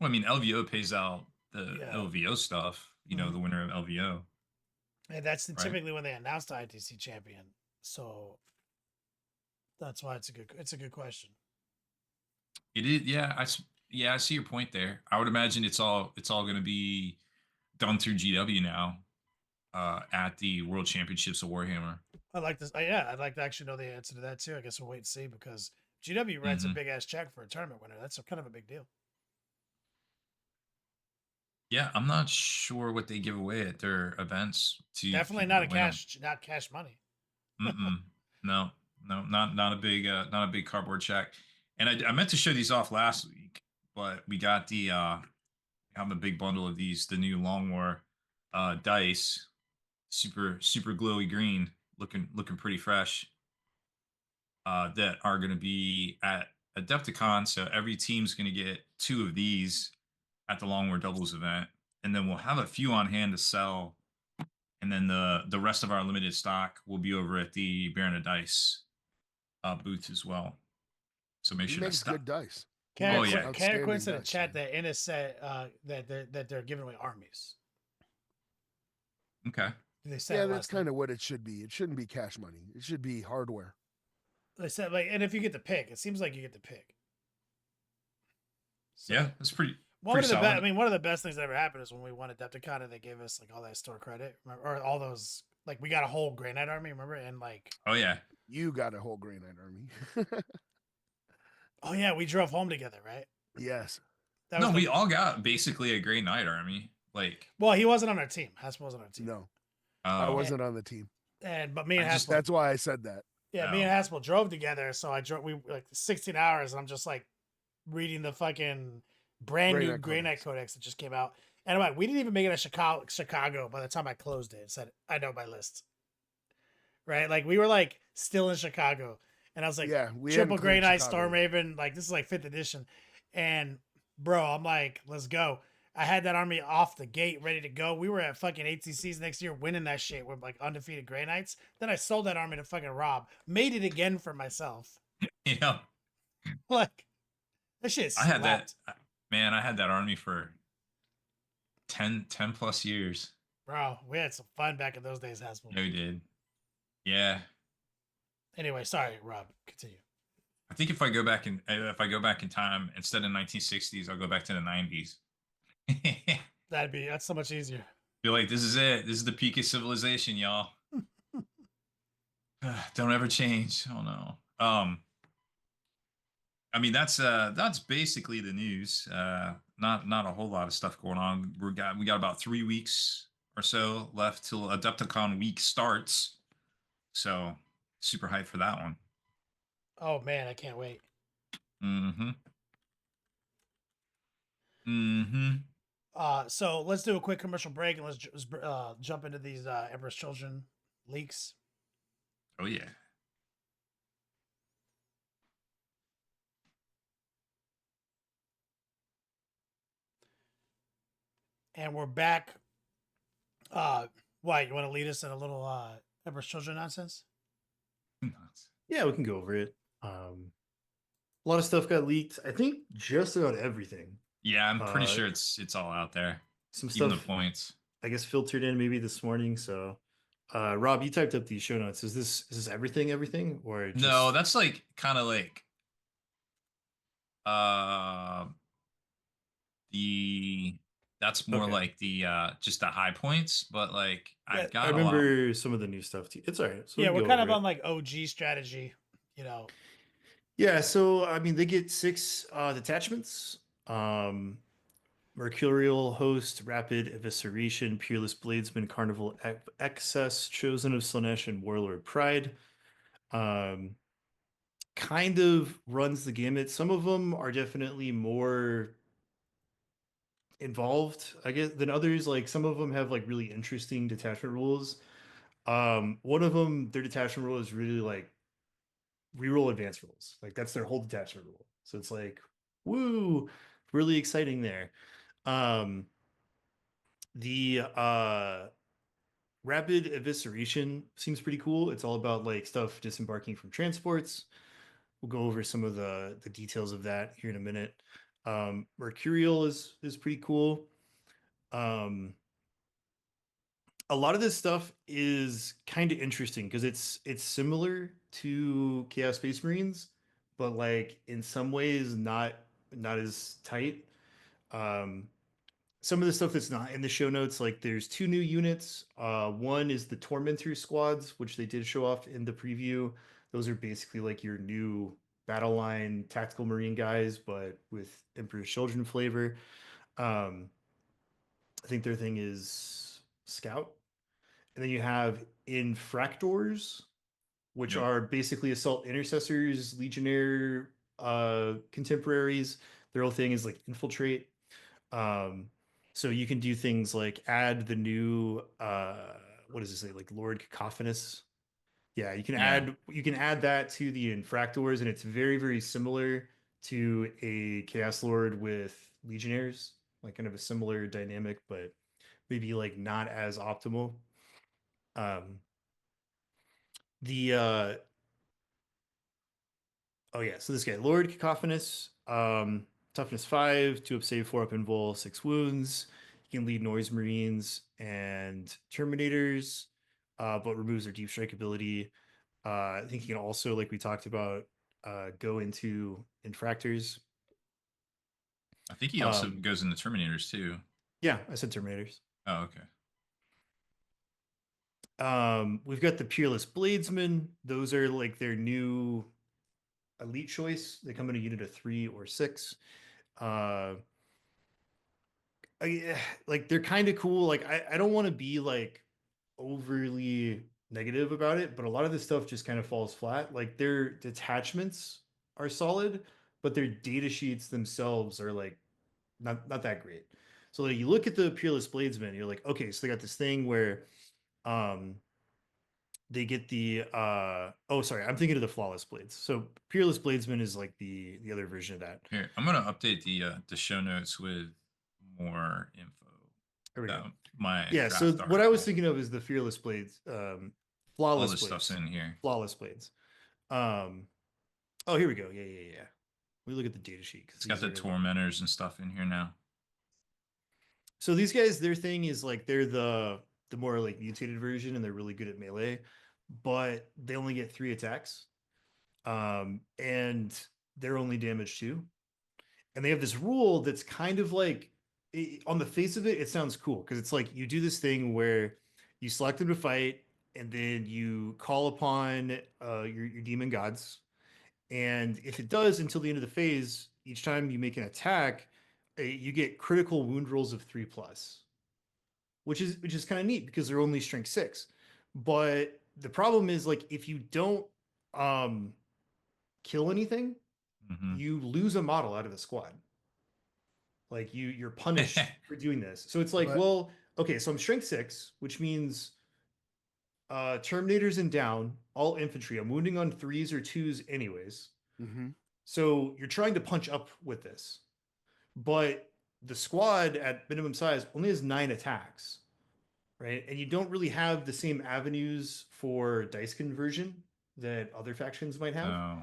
Well, I mean, LVO pays out the LVO stuff, the winner of LVO. And that's typically when they announce the ITC champion. So that's why it's a good question. It is, yeah. I see your point there. I would imagine it's all going to be done through GW now, at the World Championships of Warhammer. I like this. I'd like to actually know the answer to that too. I guess we'll wait and see, because GW writes a big ass check for a tournament winner. That's kind of a big deal. Yeah, I'm not sure what they give away at their events. Definitely not cash money. No, not a big cardboard check. And I meant to show these off last week, but we got have a big bundle of these, the new Long War dice, super glowy green. looking pretty fresh. That are going to be at Adepticon. So every team's going to get 2 of these at the Long War Doubles event, and then we'll have a few on hand to sell. And then the rest of our limited stock will be over at the Baron of Dice booth as well. So make He sure to makes stop. good dice. He Oh, makes yeah. Can't outstanding Quinn said in dice, chat man. that Innis said that they're giving away armies. Okay. They said Yeah, it that's last night. kind of what it should be. It shouldn't be cash money. It should be hardware. They said like, and if you get to pick, it seems like you get to pick. So, Yeah, that's pretty. one pretty of the solid. best. I mean, one of the best things that ever happened is when we won Adepticon and they gave us like all that store credit, remember? Or all those. Like we got a whole Grey Knight army, remember? And like, Oh yeah. You got a whole Grey Knight army. oh yeah, we drove home together, right? Yes. That No, was we all got basically a Grey Knight army. Like, well, he wasn't on our team. Haspel wasn't on our team. No, I oh, wasn't on the team. But me and I just- Haspel, That's why I said that. yeah, me Oh. and Haspel drove together. So I drove. We like 16 hours, and I'm just like reading the fucking brand Grey new Knight Grey Knight Codex. Codex that just came out. And I'm like, we didn't even make it to Chicago by the time I closed it. It said, I know my list. Right? Like, we were like still in Chicago. And I was like, Yeah, we Triple hadn't Grey cleared Knight, Chicago yet. Stormraven. Like, this is like 5th edition. And bro, I'm like, let's go. I had that army off the gate, ready to go. We were at fucking ATCs next year winning that shit with like undefeated Grey Knights. Then I sold that army to fucking Rob. Made it again for myself. you know, Like, that shit I had slapped. that. Man, I had that army for 10 plus years. Bro, we had some fun back in those days, Haspel. No, we did. Yeah. Anyway, sorry, Rob. Continue. I think if I go back in time, instead of 1960s, I'll go back to the 90s. That's so much easier. Be like, this is it. This is the peak of civilization, y'all. Don't ever change. Oh no. I mean that's basically the news. Not a whole lot of stuff going on. We got about 3 weeks or so left till Adepticon week starts. So super hyped for that one. Oh man, I can't wait. Mm-hmm. Mm-hmm. So let's do a quick commercial break and let's jump into these Emperor's Children leaks. Oh yeah. And we're back. Why you want to lead us in a little Emperor's Children nonsense? Yeah, we can go over it. A lot of stuff got leaked. I think just about everything. Yeah, I'm pretty sure it's all out there. Some Even stuff, the points. I guess, filtered in maybe this morning. So, Rob, you typed up these show notes. Is this everything, or just... No, that's like kind of like that's more Okay. like the just the high points, but like Yeah, I I remember some of the new stuff too. It's all right. So yeah, we we're can go kind of over on it. like OG strategy, you know. Yeah, so I mean, they get 6 detachments. Mercurial Host, Rapid Evisceration, Peerless Bladesman, Carnival Excess, Chosen of Slanesh, and Warlord Pride. Kind of runs the gamut. Some of them are definitely more involved, I guess, than others. Like some of them have like really interesting detachment rules. One of them, their detachment rule is really like reroll advanced rolls. Like that's their whole detachment rule. So it's like, woo, really exciting there. The Rapid Evisceration seems pretty cool. It's all about like stuff disembarking from transports. We'll go over some of the details of that here in a minute. Mercurial is pretty cool. A lot of this stuff is kind of interesting because it's similar to Chaos Space Marines, but like in some ways not as tight. Some of the stuff that's not in the show notes, like there's 2 new units. One is the Tormentor squads, which they did show off in the preview. Those are basically like your new battle line tactical marine guys, but with Emperor's Children flavor. I think their thing is Scout. And then you have Infractors, which are basically assault intercessors, legionnaire contemporaries. Their whole thing is like infiltrate. So you can do things like add the new what does it say, like Lord Cacophonous Yeah, you can Yeah. add that to the Infractors, and it's very, very similar to a Chaos Lord with Legionnaires, like kind of a similar dynamic, but maybe like not as optimal. Um, the Oh yeah, so this guy, Lord Cacophonous, toughness 5, 2 up save, 4 up invul, 6 wounds. He can lead Noise Marines and Terminators, but removes their deep strike ability. I think he can also, like we talked about, go into Infractors. I think he also goes into Terminators too. Yeah, I said Terminators. Oh, okay. We've got the Peerless Bladesmen. Those are like their new elite choice. They come in a unit of 3 or 6. Like they're kind of cool. Like I don't want to be like overly negative about it, but a lot of this stuff just kind of falls flat. Like their detachments are solid, but their data sheets themselves are like not that great. So like you look at the Peerless Bladesman, you're like, okay, so they got this thing where um they get the oh sorry, I'm thinking of the Flawless Blades. So Peerless Bladesman is like the other version of that. Here, I'm gonna update the show notes with more info. There we go. About my Yeah, so draft what I was article. thinking of is the Fearless Blades, All Flawless this stuff's Blades, in here. Flawless Blades. Oh, here we go. Yeah. We look at the data sheet because It's got the tormentors and stuff in here now. So these guys, their thing is like they're the more like mutated version, and they're really good at melee, but they only get 3 attacks, and they're only damage 2. And they have this rule that's kind of like on the face of it, it sounds cool because it's like you do this thing where you select them to fight, and then you call upon your demon gods, and if it does until the end of the phase, each time you make an attack, you get critical wound rolls of 3+, which is kind of neat because they're only strength 6. But the problem is like if you don't um, kill anything, you lose a model out of the squad. Like you're punished for doing this. So it's like, But well, okay, so I'm strength 6, which means Terminators and down, all infantry. I'm wounding on 3s or 2s anyways. mhm. So you're trying to punch up with this. But the squad at minimum size only has 9 attacks, right? And you don't really have the same avenues for dice conversion that other factions might have. Oh.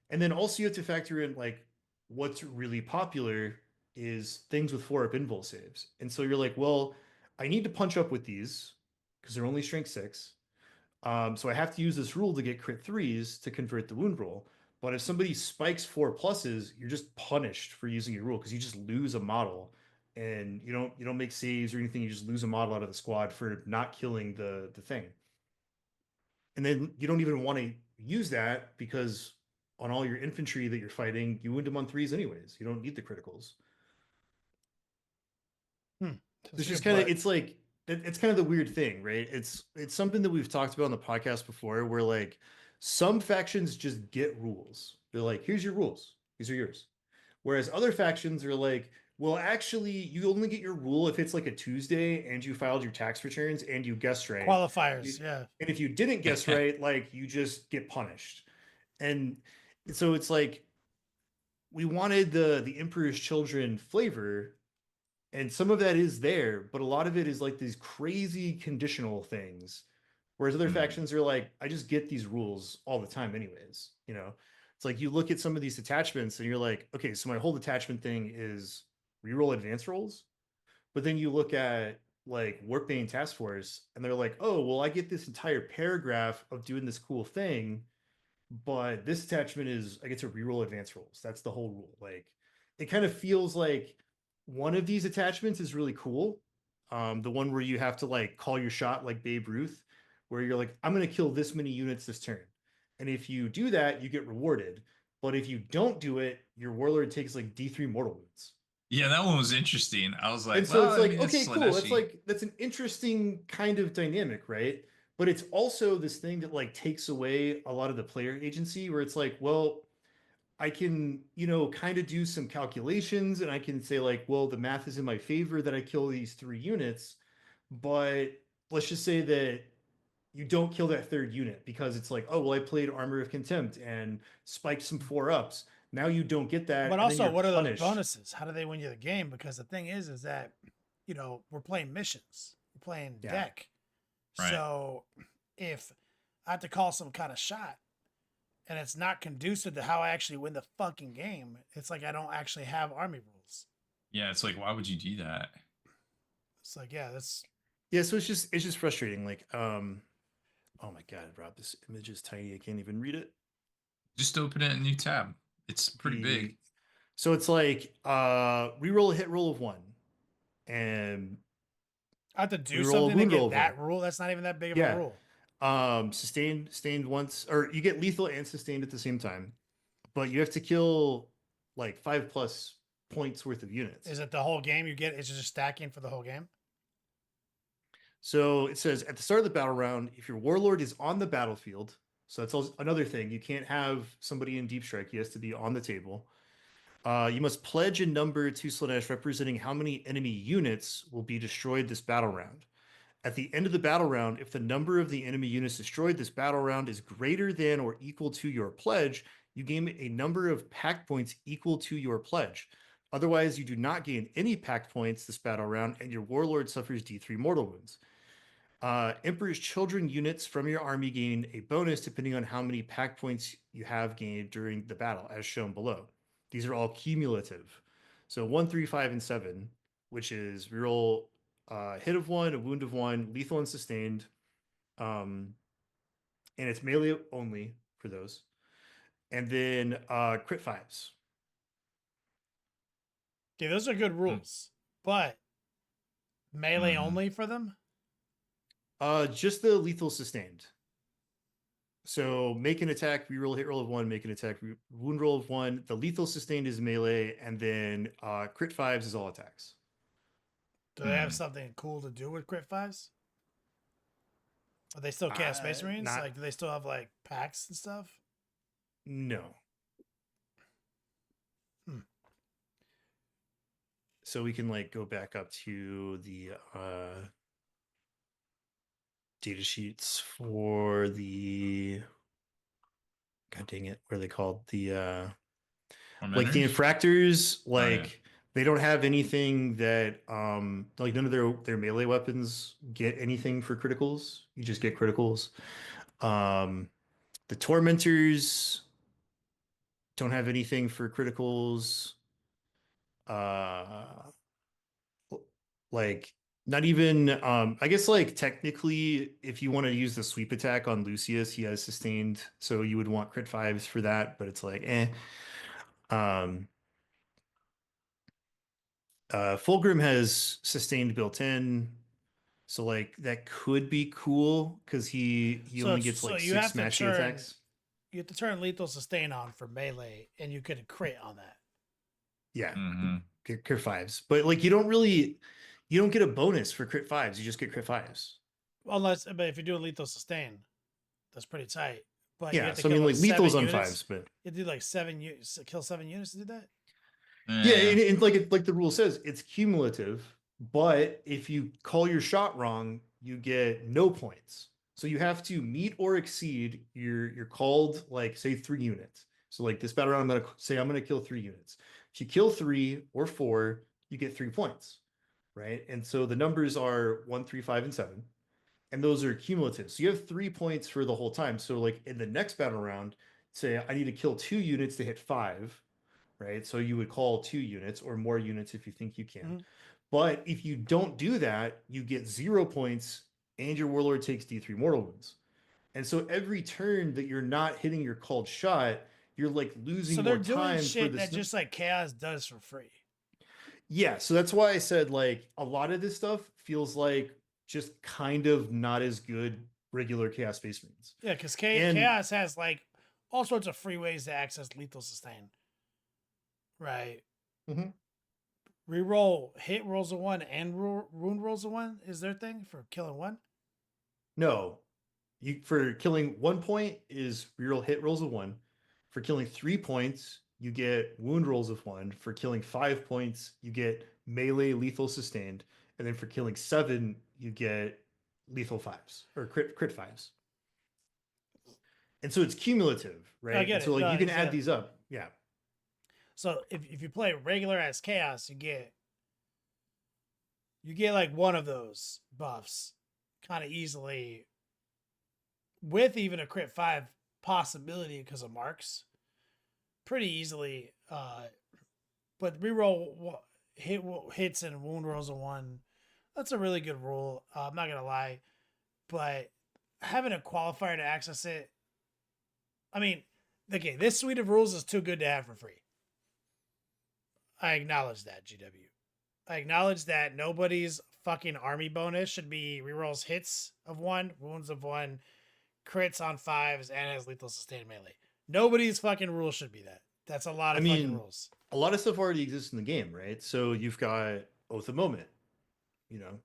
And then also you have to factor in like what's really popular is things with 4 up invul saves. And so you're like, well, I need to punch up with these because they're only strength 6. So I have to use this rule to get crit 3s to convert the wound roll. But if somebody spikes 4+, you're just punished for using your rule because you just lose a model, and you don't make saves or anything. You just lose a model out of the squad for not killing the thing. And then you don't even want to use that because on all your infantry that you're fighting, you wound them on 3s anyways. You don't need the criticals. It's just kind of it's kind of the weird thing, right? It's something that we've talked about on the podcast before, where like some factions just get rules. They're like, here's your rules, these are yours. Whereas other factions are like, well, actually, you only get your rule if it's like a Tuesday and you filed your tax returns and you guessed right. Qualifiers, yeah. And if you didn't guess right, like you just get punished. And so it's like we wanted the Emperor's Children flavor, and some of that is there, but a lot of it is like these crazy conditional things. Whereas other factions are like, I just get these rules all the time, anyways. It's like you look at some of these attachments and you're like, okay, so my whole attachment thing is reroll advance rolls. But then you look at like Warpbane Task Force and they're like, oh, well, I get this entire paragraph of doing this cool thing, but this attachment is I get to reroll advance rolls. That's the whole rule. Like it kind of feels like one of these attachments is really cool. The one where you have to like call your shot like Babe Ruth, where you're like, I'm gonna kill this many units this turn. And if you do that, you get rewarded. But if you don't do it, your warlord takes like D3 mortal wounds. Yeah, that one was interesting. I was like, and so well, it's I like, mean, okay, it's cool. It's like that's an interesting kind of dynamic, right? But it's also this thing that like takes away a lot of the player agency, where it's like, well, I can, kind of do some calculations and I can say like, well, the math is in my favor that I kill these 3 units, but let's just say that you don't kill that third unit because it's like, oh, well, I played Armor of Contempt and spiked some 4-ups. Now you don't get that. But and also, then you're what are those punished. bonuses? How do they win you the game? Because the thing is that, we're playing missions, we're playing deck. Right. So if I have to call some kind of shot and it's not conducive to how I actually win the fucking game, it's like I don't actually have army rules. Yeah, it's like, why would you do that? It's like, that's so it's just frustrating. Like, oh my god, Rob, this image is tiny. I can't even read it. Just open it in a new tab. It's pretty big. So it's like reroll a hit roll of 1, and I have to do reroll a something to wound roll get of that 1. rule. That's not even that big of Yeah. a rule. Sustained once, or you get lethal and sustained at the same time, but you have to kill like 5+ points worth of units. Is it the whole game you get? Is it just stacking for the whole game? So it says at the start of the battle round, if your warlord is on the battlefield, so that's also another thing. You can't have somebody in deep strike. He has to be on the table. You must pledge a number to Slaanesh representing how many enemy units will be destroyed this battle round. At the end of the battle round, if the number of the enemy units destroyed this battle round is greater than or equal to your pledge, you gain a number of pact points equal to your pledge. Otherwise, you do not gain any pact points this battle round, and your warlord suffers D3 mortal wounds. Emperor's Children units from your army gain a bonus depending on how many pact points you have gained during the battle, as shown below. These are all cumulative. So 1, 3, 5, and 7, which is reroll hit of 1, a wound of 1, lethal and sustained. And it's melee only for those. And then crit 5s. Okay, those are good rules, but melee only for them? Just the lethal sustained. So make an attack, reroll hit roll of 1, make an attack, wound roll of 1. The lethal sustained is melee, and then crit 5s is all attacks. Do they have something cool to do with crit 5s? Are they still cast Space Marines? Like, do they still have like packs and stuff? No. So we can like go back up to the data sheets for the, god dang it, what are they called? The like the infractors, like they don't have anything that like none of their melee weapons get anything for criticals. You just get criticals. The tormentors don't have anything for criticals. Like not even I guess like technically if you want to use the sweep attack on Lucius, he has sustained, so you would want crit 5s for that, but it's like Fulgrim has sustained built in, so like that could be cool because he only gets like 6 smashing attacks. You have to turn lethal sustain on for melee, and you could crit on that. Yeah, crit 5s, but like you don't get a bonus for crit 5s. You just get crit 5s. But if you're doing lethal sustain, that's pretty tight. But yeah, so I mean, like lethal's on 5s, but you do like 7 units, kill 7 units to do that. Yeah, and like the rule says, it's cumulative. But if you call your shot wrong, you get no points. So you have to meet or exceed your called, like say 3 units. So like this battle round, I'm gonna kill 3 units. If you kill 3 or 4, you get 3 points, right? And so the numbers are 1, 3, 5, and 7, and those are cumulative. So you have 3 points for the whole time. So like in the next battle round, say I need to kill 2 units to hit 5, right? So you would call 2 units or more units if you think you can. But if you don't do that, you get 0 points and your warlord takes D3 mortal wounds. And so every turn that you're not hitting your called shot, you're like losing more time. So they're doing shit that just like Chaos does for free. Yeah, so that's why I said like a lot of this stuff feels like just kind of not as good regular Chaos Space Marines. Yeah, because Chaos has like all sorts of free ways to access lethal sustain. Right. Reroll hit rolls of 1 and wound rolls of 1 is their thing for killing 1? No. For killing 1 point is reroll hit rolls of 1. For killing 3 points, you get wound rolls of 1. For killing 5 points, you get melee lethal sustained. And then for killing 7, you get lethal 5s or crit 5s. And so it's cumulative, right? I get and so it. like No, you can it's, add these up. Yeah. So if you play regular as chaos, you get like one of those buffs kind of easily with even a crit 5 possibility because of marks pretty easily. But reroll hits and wound rolls a 1. That's a really good rule. I'm not gonna lie, but having a qualifier to access it, I mean, okay, this suite of rules is too good to have for free. I acknowledge that, GW. I acknowledge that nobody's fucking army bonus should be rerolls hits of 1, wounds of 1, crits on 5s, and has lethal sustained melee. Nobody's fucking rule should be that. That's a lot of fucking rules. A lot of stuff already exists in the game, right? So you've got Oath of Moment,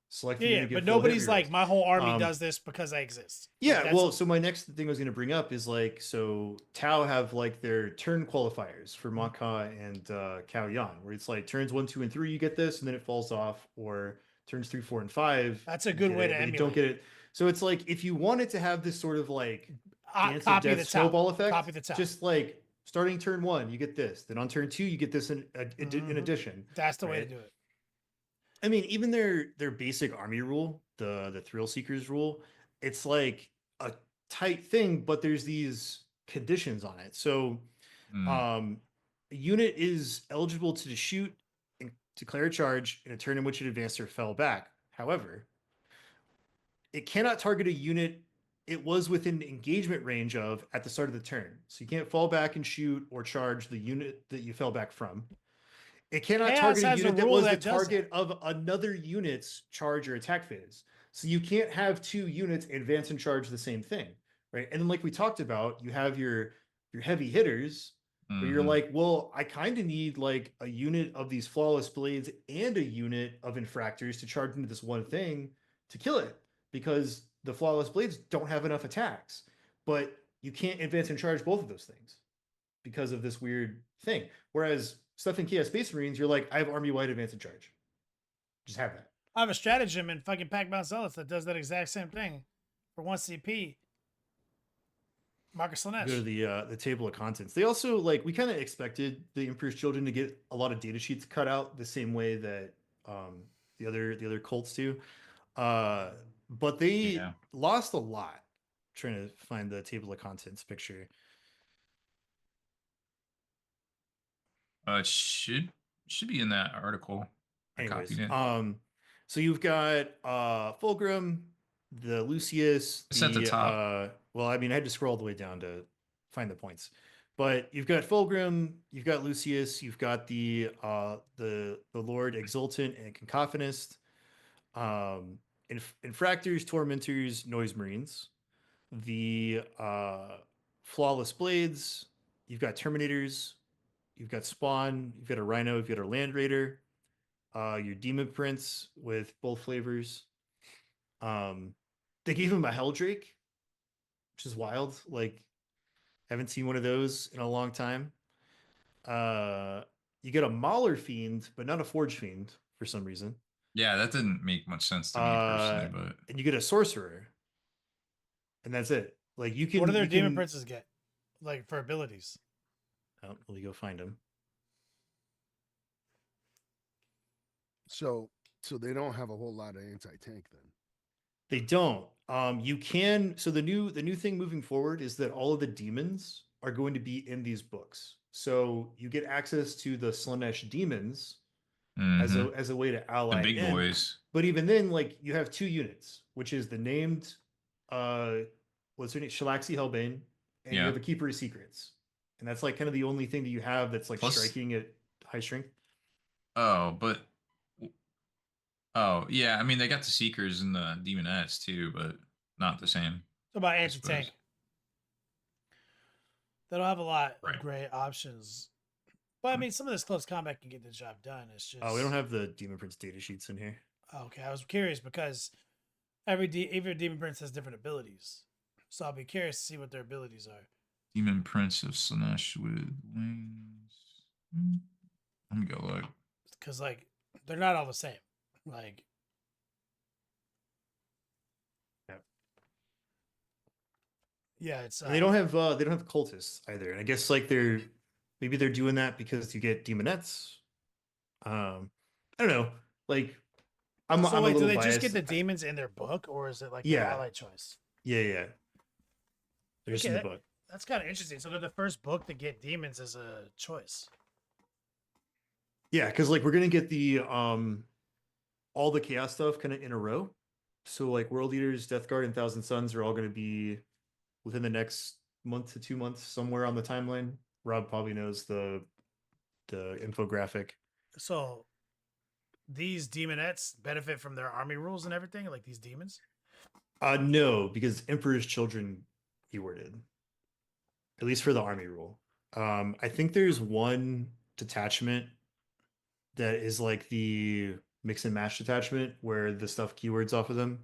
select the unit, But give full hit nobody's like, rerolls. my whole army does this because I exist. Yeah, like, well, so my next thing I was going to bring up is like, so Tau have like their turn qualifiers for Maka and Cao Yan, where it's like turns 1, 2, and 3, you get this, and then it falls off, or turns 3, 4, and 5. That's a good way to emulate. You don't get it. So it's like if you wanted to have this sort of like dance of death snowball effect, copy the top. just like starting turn 1, you get this. Then on turn 2, you get this in addition. That's the way to do it. I mean, even their basic army rule, the Thrill Seekers rule, it's like a tight thing, but there's these conditions on it. So a unit is eligible to shoot and declare a charge in a turn in which it advanced or fell back. However, it cannot target a unit it was within engagement range of at the start of the turn. So you can't fall back and shoot or charge the unit that you fell back from. It cannot target a unit that was the target of another unit's charge or attack phase. So you can't have 2 units advance and charge the same thing, right? And then like we talked about, you have your heavy hitters where you're like, well, I kind of need like a unit of these flawless blades and a unit of infractors to charge into this one thing to kill it, because the flawless blades don't have enough attacks. But you can't advance and charge both of those things because of this weird thing. Whereas stuff in Chaos Space Marines, you're like, I have army-wide advance and charge. Just have that. I have a stratagem in fucking Pac-Bound Zealots that does that exact same thing for 1 CP. Marcus Slanesh. Go to the table of contents. They also, like, we kind of expected the Emperor's Children to get a lot of data sheets cut out the same way that the other cults do. But they lost a lot. I'm trying to find the table of contents picture. It should be in that article. Anyways, so you've got Fulgrim, the Lucius, it's at the top. Well, I mean, I had to scroll all the way down to find the points, but you've got Fulgrim, you've got Lucius, you've got the Lord Exultant and Cacophonist, Infractors, Tormentors, Noise Marines, the Flawless Blades, you've got Terminators, you've got Spawn, you've got a Rhino, you've got a Land Raider, your Demon Prince with both flavors. They gave him a Helldrake, which is wild. Like, haven't seen one of those in a long time. You get a Mauler Fiend, but not a Forge Fiend for some reason. Yeah, that didn't make much sense to me personally, but and you get a Sorcerer, and that's it. Like, you can. What do their Demon Princes get? Like, for abilities? Oh, let me go find them. So they don't have a whole lot of anti-tank then. They don't. You can. So the new thing moving forward is that all of the demons are going to be in these books. So you get access to the Slanesh demons as a way to ally the big boys. But even then, like, you have 2 units, which is the named what's her name, Shalaxi Hellbane, and you have a Keeper of Secrets, and that's like kind of the only thing that you have that's like striking at high strength. Oh, yeah. I mean, they got the Seekers and the Demonettes too, but not the same. What about anti-tank? They don't have a lot of great options. But I mean, some of this close combat can get the job done. It's just we don't have the Demon Prince data sheets in here. Okay, I was curious because every Demon Prince has different abilities, so I'll be curious to see what their abilities are. Demon Prince of Slanesh with wings. Let me go look. Because like they're not all the same. Like Yeah, it's And they don't have cultists either. And I guess like maybe they're doing that because you get demonettes. I don't know. Like so I'm a wait, do little they just get biased. the demons in their book, or is it like their Yeah, ally choice? yeah. They're just Okay, in the book. that's kind of interesting. So they're the first book to get demons as a choice. Yeah, because like we're gonna get the all the chaos stuff kind of in a row. So like World Eaters, Death Guard, and Thousand Suns are all gonna be within the next month to 2 months somewhere on the timeline. Rob probably knows the infographic. So these demonettes benefit from their army rules and everything, like these demons. No, because Emperor's Children keyworded, at least for the army rule. I think there's one detachment that is like the mix and match detachment where the stuff keywords off of them.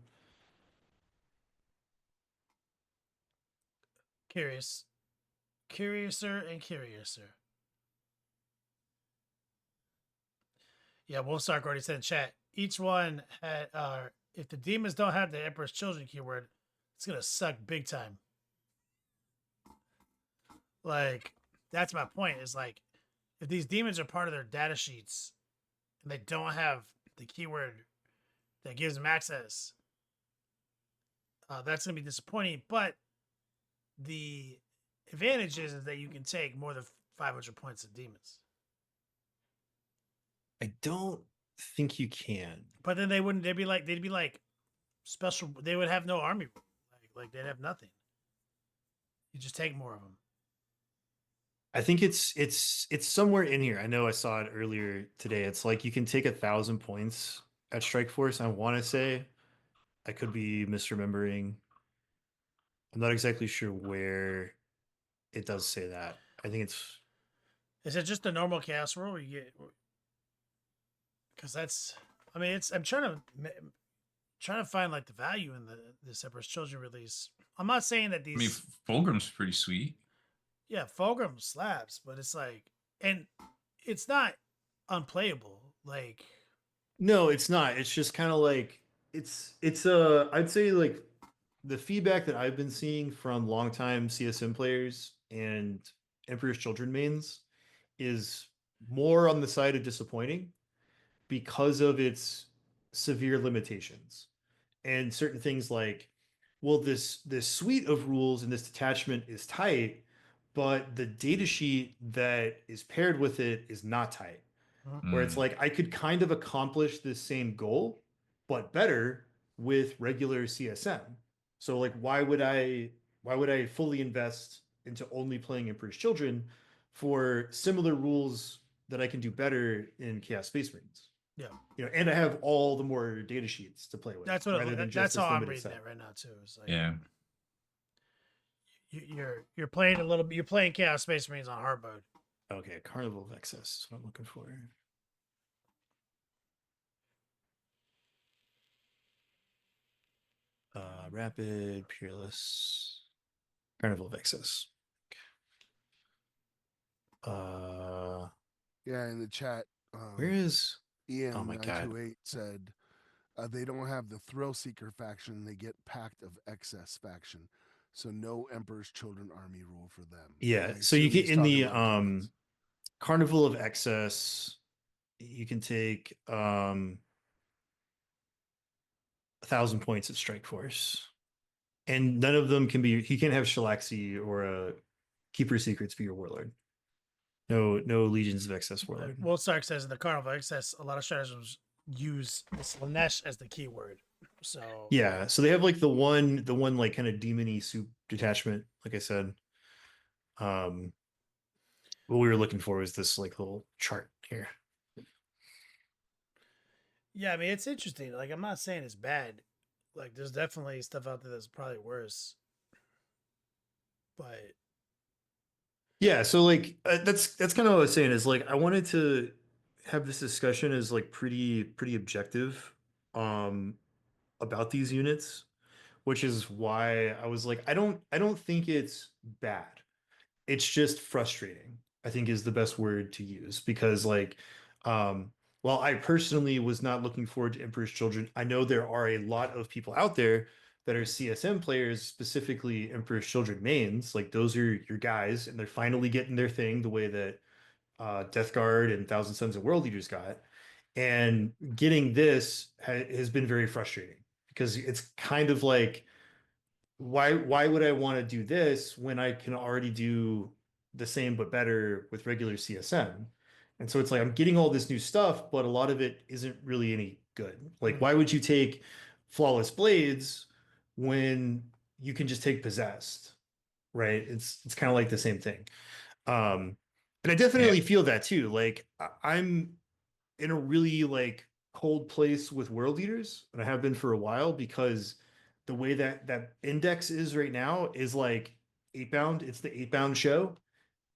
Curiouser and curiouser. Yeah, Wolfsark already said in chat. Each one had, if the demons don't have the Emperor's Children keyword, it's gonna suck big time. Like, that's my point. Is like, if these demons are part of their data sheets and they don't have the keyword that gives them access, that's gonna be disappointing. But the advantage is that you can take more than 500 points of demons. I don't think you can. But then they wouldn't. They'd be like special. They would have no army. Like they'd have nothing. You just take more of them. I think it's somewhere in here. I know I saw it earlier today. It's like you can take 1,000 points at Strike Force. I want to say, I could be misremembering. I'm not exactly sure where it does say that. I think it's. Is it just a normal chaos roll? Or you get because that's. I mean, it's. I'm trying to find like the value in the Emperor's Children release. I'm not saying that these. I mean, Fulgrim's pretty sweet. Yeah, Fulgrim slaps, but it's like, and it's not unplayable. Like, No, it's not. It's just kind of like I'd say like the feedback that I've been seeing from longtime CSM players and Emperor's Children mains is more on the side of disappointing because of its severe limitations and certain things like, well, this suite of rules and this detachment is tight, but the data sheet that is paired with it is not tight. Where it's like I could kind of accomplish this same goal, but better with regular CSM. So like why would I fully invest into only playing Emperor's Children for similar rules that I can do better in Chaos Space Marines? yeah, And I have all the more data sheets to play with that's what. rather than just That's this how I'm limited reading set. it right now too. It's like, Yeah. You're playing a little bit. You're playing Chaos Space Marines on hard mode. Okay, Carnival of Excess is what I'm looking for. Rapid, Peerless, Carnival of Excess. Yeah, in the chat, Where is? Ian Oh my God. 928 said they don't have the Thrill Seeker faction; they get Pact of Excess faction. So no Emperor's Children army rule for them. Yeah, I so you assume get he's in talking the about demons. Carnival of Excess, you can take 1,000 points at Strike Force, and none of them can be. You can't have Shalaxi or a Keeper Secrets be your warlord. No Legions of Excess warlord. Wolfsark says in the Carnival Excess, a lot of stratagems use Slanesh as the keyword. So Yeah, so they have like the one like kind of demony soup detachment. Like I said, what we were looking for was this like little chart here. yeah, I mean it's interesting. Like I'm not saying it's bad. Like there's definitely stuff out there that's probably worse. But Yeah, so like that's kind of what I was saying is like I wanted to have this discussion as like pretty objective um about these units, which is why I was like I don't think it's bad. It's just frustrating, I think is the best word to use because like um while I personally was not looking forward to Emperor's Children, I know there are a lot of people out there that are CSM players, specifically Emperor's Children mains. Like those are your guys, and they're finally getting their thing the way that Death Guard and Thousand Sons of World Eaters got. And getting this has been very frustrating because it's kind of like, why would I want to do this when I can already do the same but better with regular CSM? And so it's like I'm getting all this new stuff, but a lot of it isn't really any good. Like, why would you take Flawless Blades when you can just take Possessed? Right? It's kind of like the same thing. And I definitely feel that too. Like I'm in a really like cold place with World Eaters, and I have been for a while because the way that index is right now is like 8-bound. It's the 8-bound show,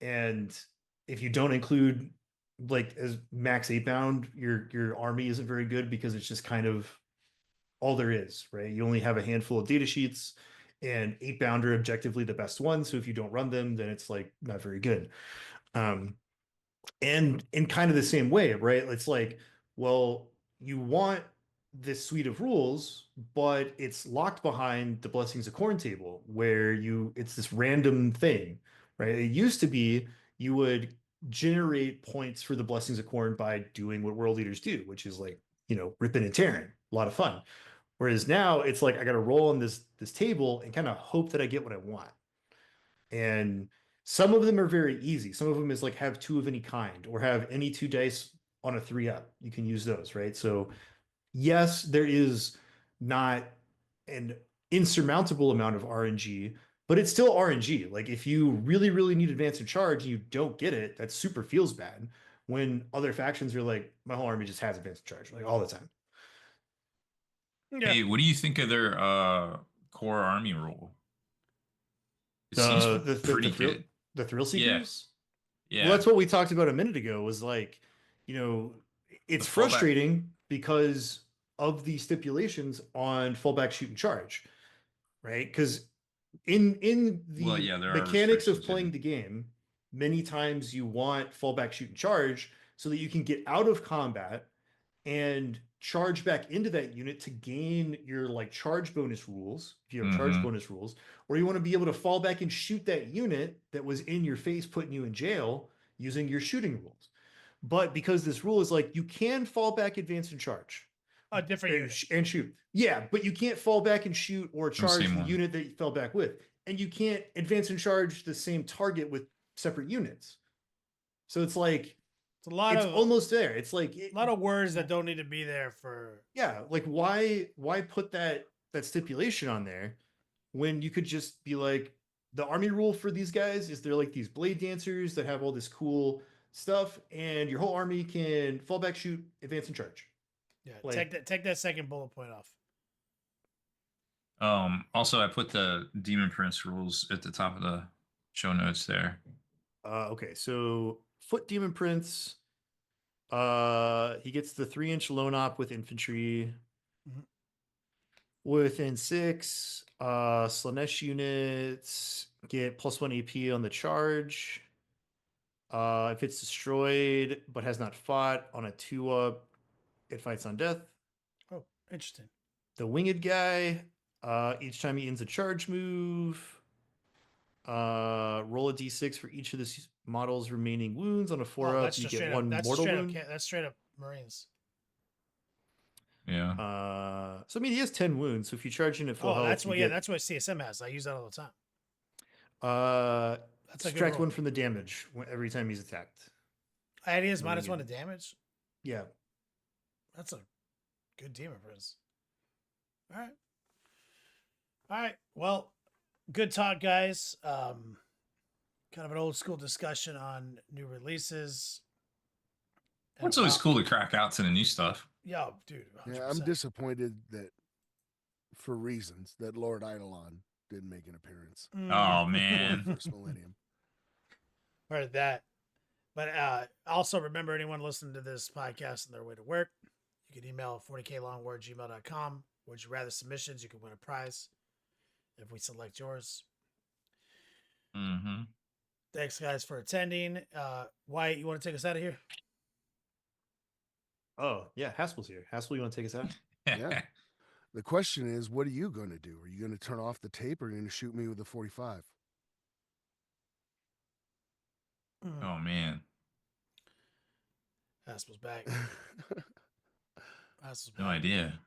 and if you don't include like as max 8-bound, your army isn't very good because it's just kind of all there is, right? You only have a handful of data sheets, and 8-bound are objectively the best ones. So if you don't run them, then it's like not very good. And in kind of the same way, right? It's like, well, you want this suite of rules, but it's locked behind the Blessings of Corn table where it's this random thing, right? It used to be you would generate points for the Blessings of Corn by doing what World Eaters do, which is like, ripping and tearing, a lot of fun. Whereas now it's like I got to roll on this table and kind of hope that I get what I want. And some of them are very easy. Some of them is like have 2 of any kind or have any 2 dice on a 3-up. You can use those, right? So yes, there is not an insurmountable amount of RNG, but it's still RNG. Like if you really, really need advance and charge and you don't get it, that super feels bad. When other factions are like, my whole army just has advance and charge, like all the time. Yeah. Hey, what do you think of their core army rule? It seems pretty good. The thrill seekers? Yeah. Well, that's what we talked about a minute ago, was like, it's frustrating because of the stipulations on fallback, shoot, and charge, right? Because in the mechanics of playing the game, many times you want fallback, shoot, and charge so that you can get out of combat and charge back into that unit to gain your like charge bonus rules if you have charge bonus rules, or you want to be able to fall back and shoot that unit that was in your face putting you in jail using your shooting rules. But because this rule is like you can fall back, advance, and charge a different unit and shoot, but you can't fall back and shoot or charge the unit that you fell back with, and you can't advance and charge the same target with separate units. So it's like it's almost there. It's like a lot of words that don't need to be there for. Yeah, like why put that stipulation on there when you could just be like, the army rule for these guys is they're like these blade dancers that have all this cool stuff, and your whole army can fall back, shoot, advance, and charge. Yeah, like, take that second bullet point off. Also, I put the Demon Prince rules at the top of the show notes there. Okay, so Foot Demon Prince, he gets the 3-inch lone op with infantry. Within 6, Slanesh units get +1 AP on the charge. If it's destroyed but has not fought on a 2-up, it fights on death. Oh, interesting. The winged guy, each time he ends a charge move, roll a d6 for each of the model's remaining wounds. On a 4-up, you get 1 mortal wound. That's straight up Marines. Yeah. So I mean, he has 10 wounds. So if you charge in at full health, that's what CSM has. I use that all the time. Subtract 1 from the damage every time he's attacked. And he has -1 to damage. Yeah, that's a good Demon Prince. All right. Well, good talk, guys. Kind of an old school discussion on new releases. It's always cool to crack out to the new stuff. Yeah, dude. 100%. Yeah, I'm disappointed that, for reasons, that Lord Eidolon didn't make an appearance. Oh man, First Millennium. Heard that. But also remember, anyone listening to this podcast on their way to work, you can email 40klongword@gmail.com. Would you rather submissions? You can win a prize if we select yours. Thanks, guys, for attending. Wyatt, you want to take us out of here? Oh, yeah. Haspel's here. Haspel, you want to take us out? Yeah. The question is, what are you going to do? Are you going to turn off the tape, or are you going to shoot me with a 45? Oh man, Asshole's back. Asshole's no back. idea.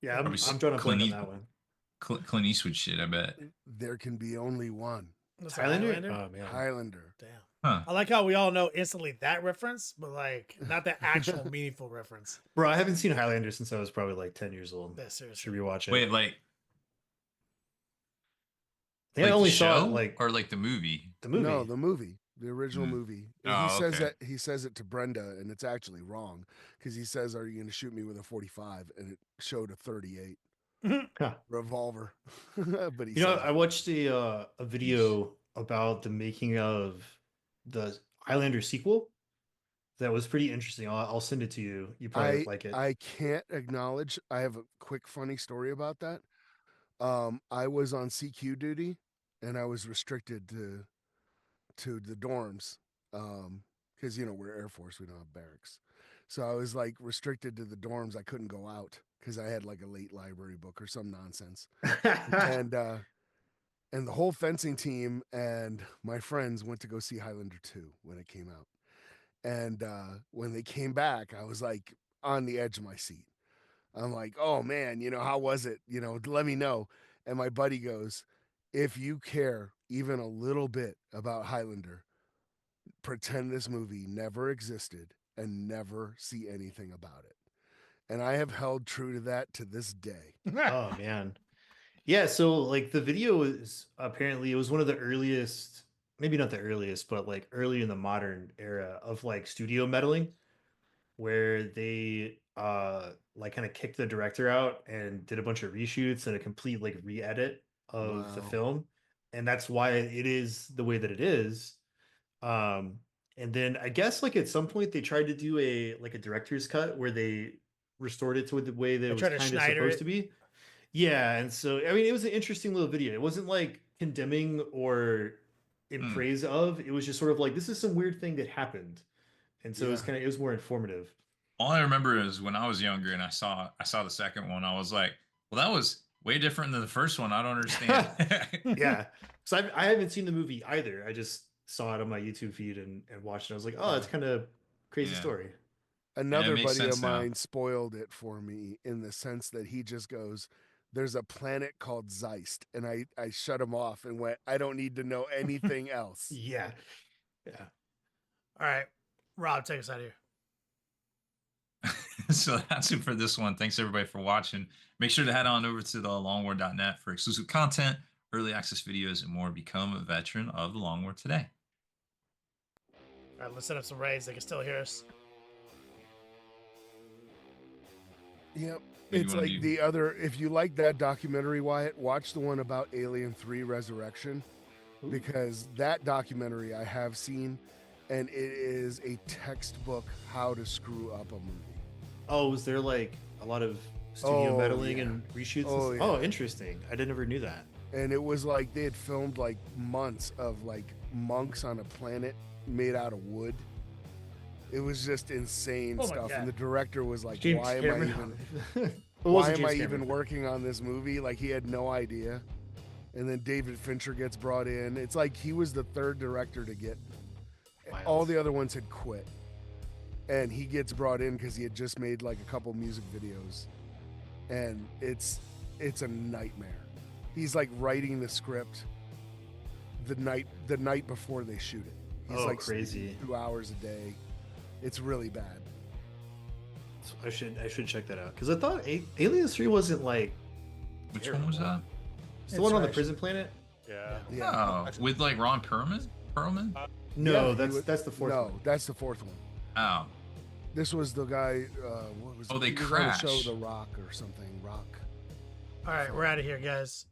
Yeah, Probably I'm drawing a blank on East- that one. Clint Eastwood shit, I bet. There can be only one. That's a Highlander? Highlander? Oh man. Highlander. Damn. Huh. I like how we all know instantly that reference, but like not the actual meaningful reference. Bro, I haven't seen Highlander since I was probably like 10 years old. Yeah, Should seriously. rewatch it. Wait, like I think I the only show saw it like or like the movie? the movie. No, the movie, the original movie. And Oh, he says okay. that he says it to Brenda, and it's actually wrong because he says, "Are you going to shoot me with a 45?" And it showed a 38 Huh. revolver. But he You know, says, I watched a video about the making of the Highlander sequel. That was pretty interesting. I'll send it to you. You probably would like it. I can't acknowledge. I have a quick funny story about that. I was on CQ duty, and I was restricted to the dorms, because we're Air Force, we don't have barracks. So I was like restricted to the dorms. I couldn't go out because I had like a late library book or some nonsense. and the whole fencing team and my friends went to go see Highlander 2 when it came out. And when they came back, I was like on the edge of my seat. I'm like, oh man, how was it? Let me know. And my buddy goes, if you care even a little bit about Highlander, pretend this movie never existed and never see anything about it. And I have held true to that to this day. Oh man. Yeah, so like the video is apparently it was one of the earliest, maybe not the earliest, but like early in the modern era of like studio meddling, where they like kind of kicked the director out and did a bunch of reshoots and a complete like re-edit of the Wow. film. And that's why it is the way that it is. And then I guess like at some point they tried to do a director's cut where they restored it to the way that it was tried to kind of Schneider supposed it. to be. Yeah, and so I mean it was an interesting little video. It wasn't like condemning or in praise of. It was just sort of like this is some weird thing that happened. And so it was more informative. All I remember is when I was younger and I saw the second one, I was like, well, that was way different than the first one. I don't understand. Yeah. So I haven't seen the movie either. I just saw it on my YouTube feed and watched it. I was like, oh, it's kind of crazy Yeah. story. Another makes buddy of sense now. mine spoiled it for me in the sense that he just goes, there's a planet called Zeist. And I shut him off and went, I don't need to know anything else. Yeah. Yeah. All right. Rob, take us out of here. So that's it for this one. Thanks everybody for watching. Make sure to head on over to the longwar.net for exclusive content, early access videos, and more. Become a veteran of the Long War today. All right, let's set up some raids. They can still hear us. Yep. do you It's wanna like do? the other, if you like that documentary, Wyatt, watch the one about Alien 3 Resurrection, because that documentary I have seen, and it is a textbook how to screw up a movie. Oh, was there like a lot of studio meddling yeah. and reshoots? Oh, and yeah. Oh, interesting. I never knew that. And it was like they had filmed like months of like monks on a planet made out of wood. It was just insane Oh my stuff. God. And the director was like, James why Cameron. It why wasn't am I James even Cameron. working on this movie? Like he had no idea. And then David Fincher gets brought in. It's like he was the third director to get. Wild. All the other ones had quit. And he gets brought in because he had just made like a couple music videos. And it's a nightmare. He's like writing the script the night before they shoot it. He's Oh, like crazy. 2 hours a day. It's really bad. I should check that out because I thought Aliens 3 wasn't like Which one was that? it's the one on the Insurrection. prison planet. Yeah. Yeah. Oh, with like Ron Perlman? No, Yeah, that's the fourth No, one. that's the fourth one. Oh, This was the guy. What was? Oh, they he was on the crash. show The Rock or something. Rock. All right, we're out of here, guys.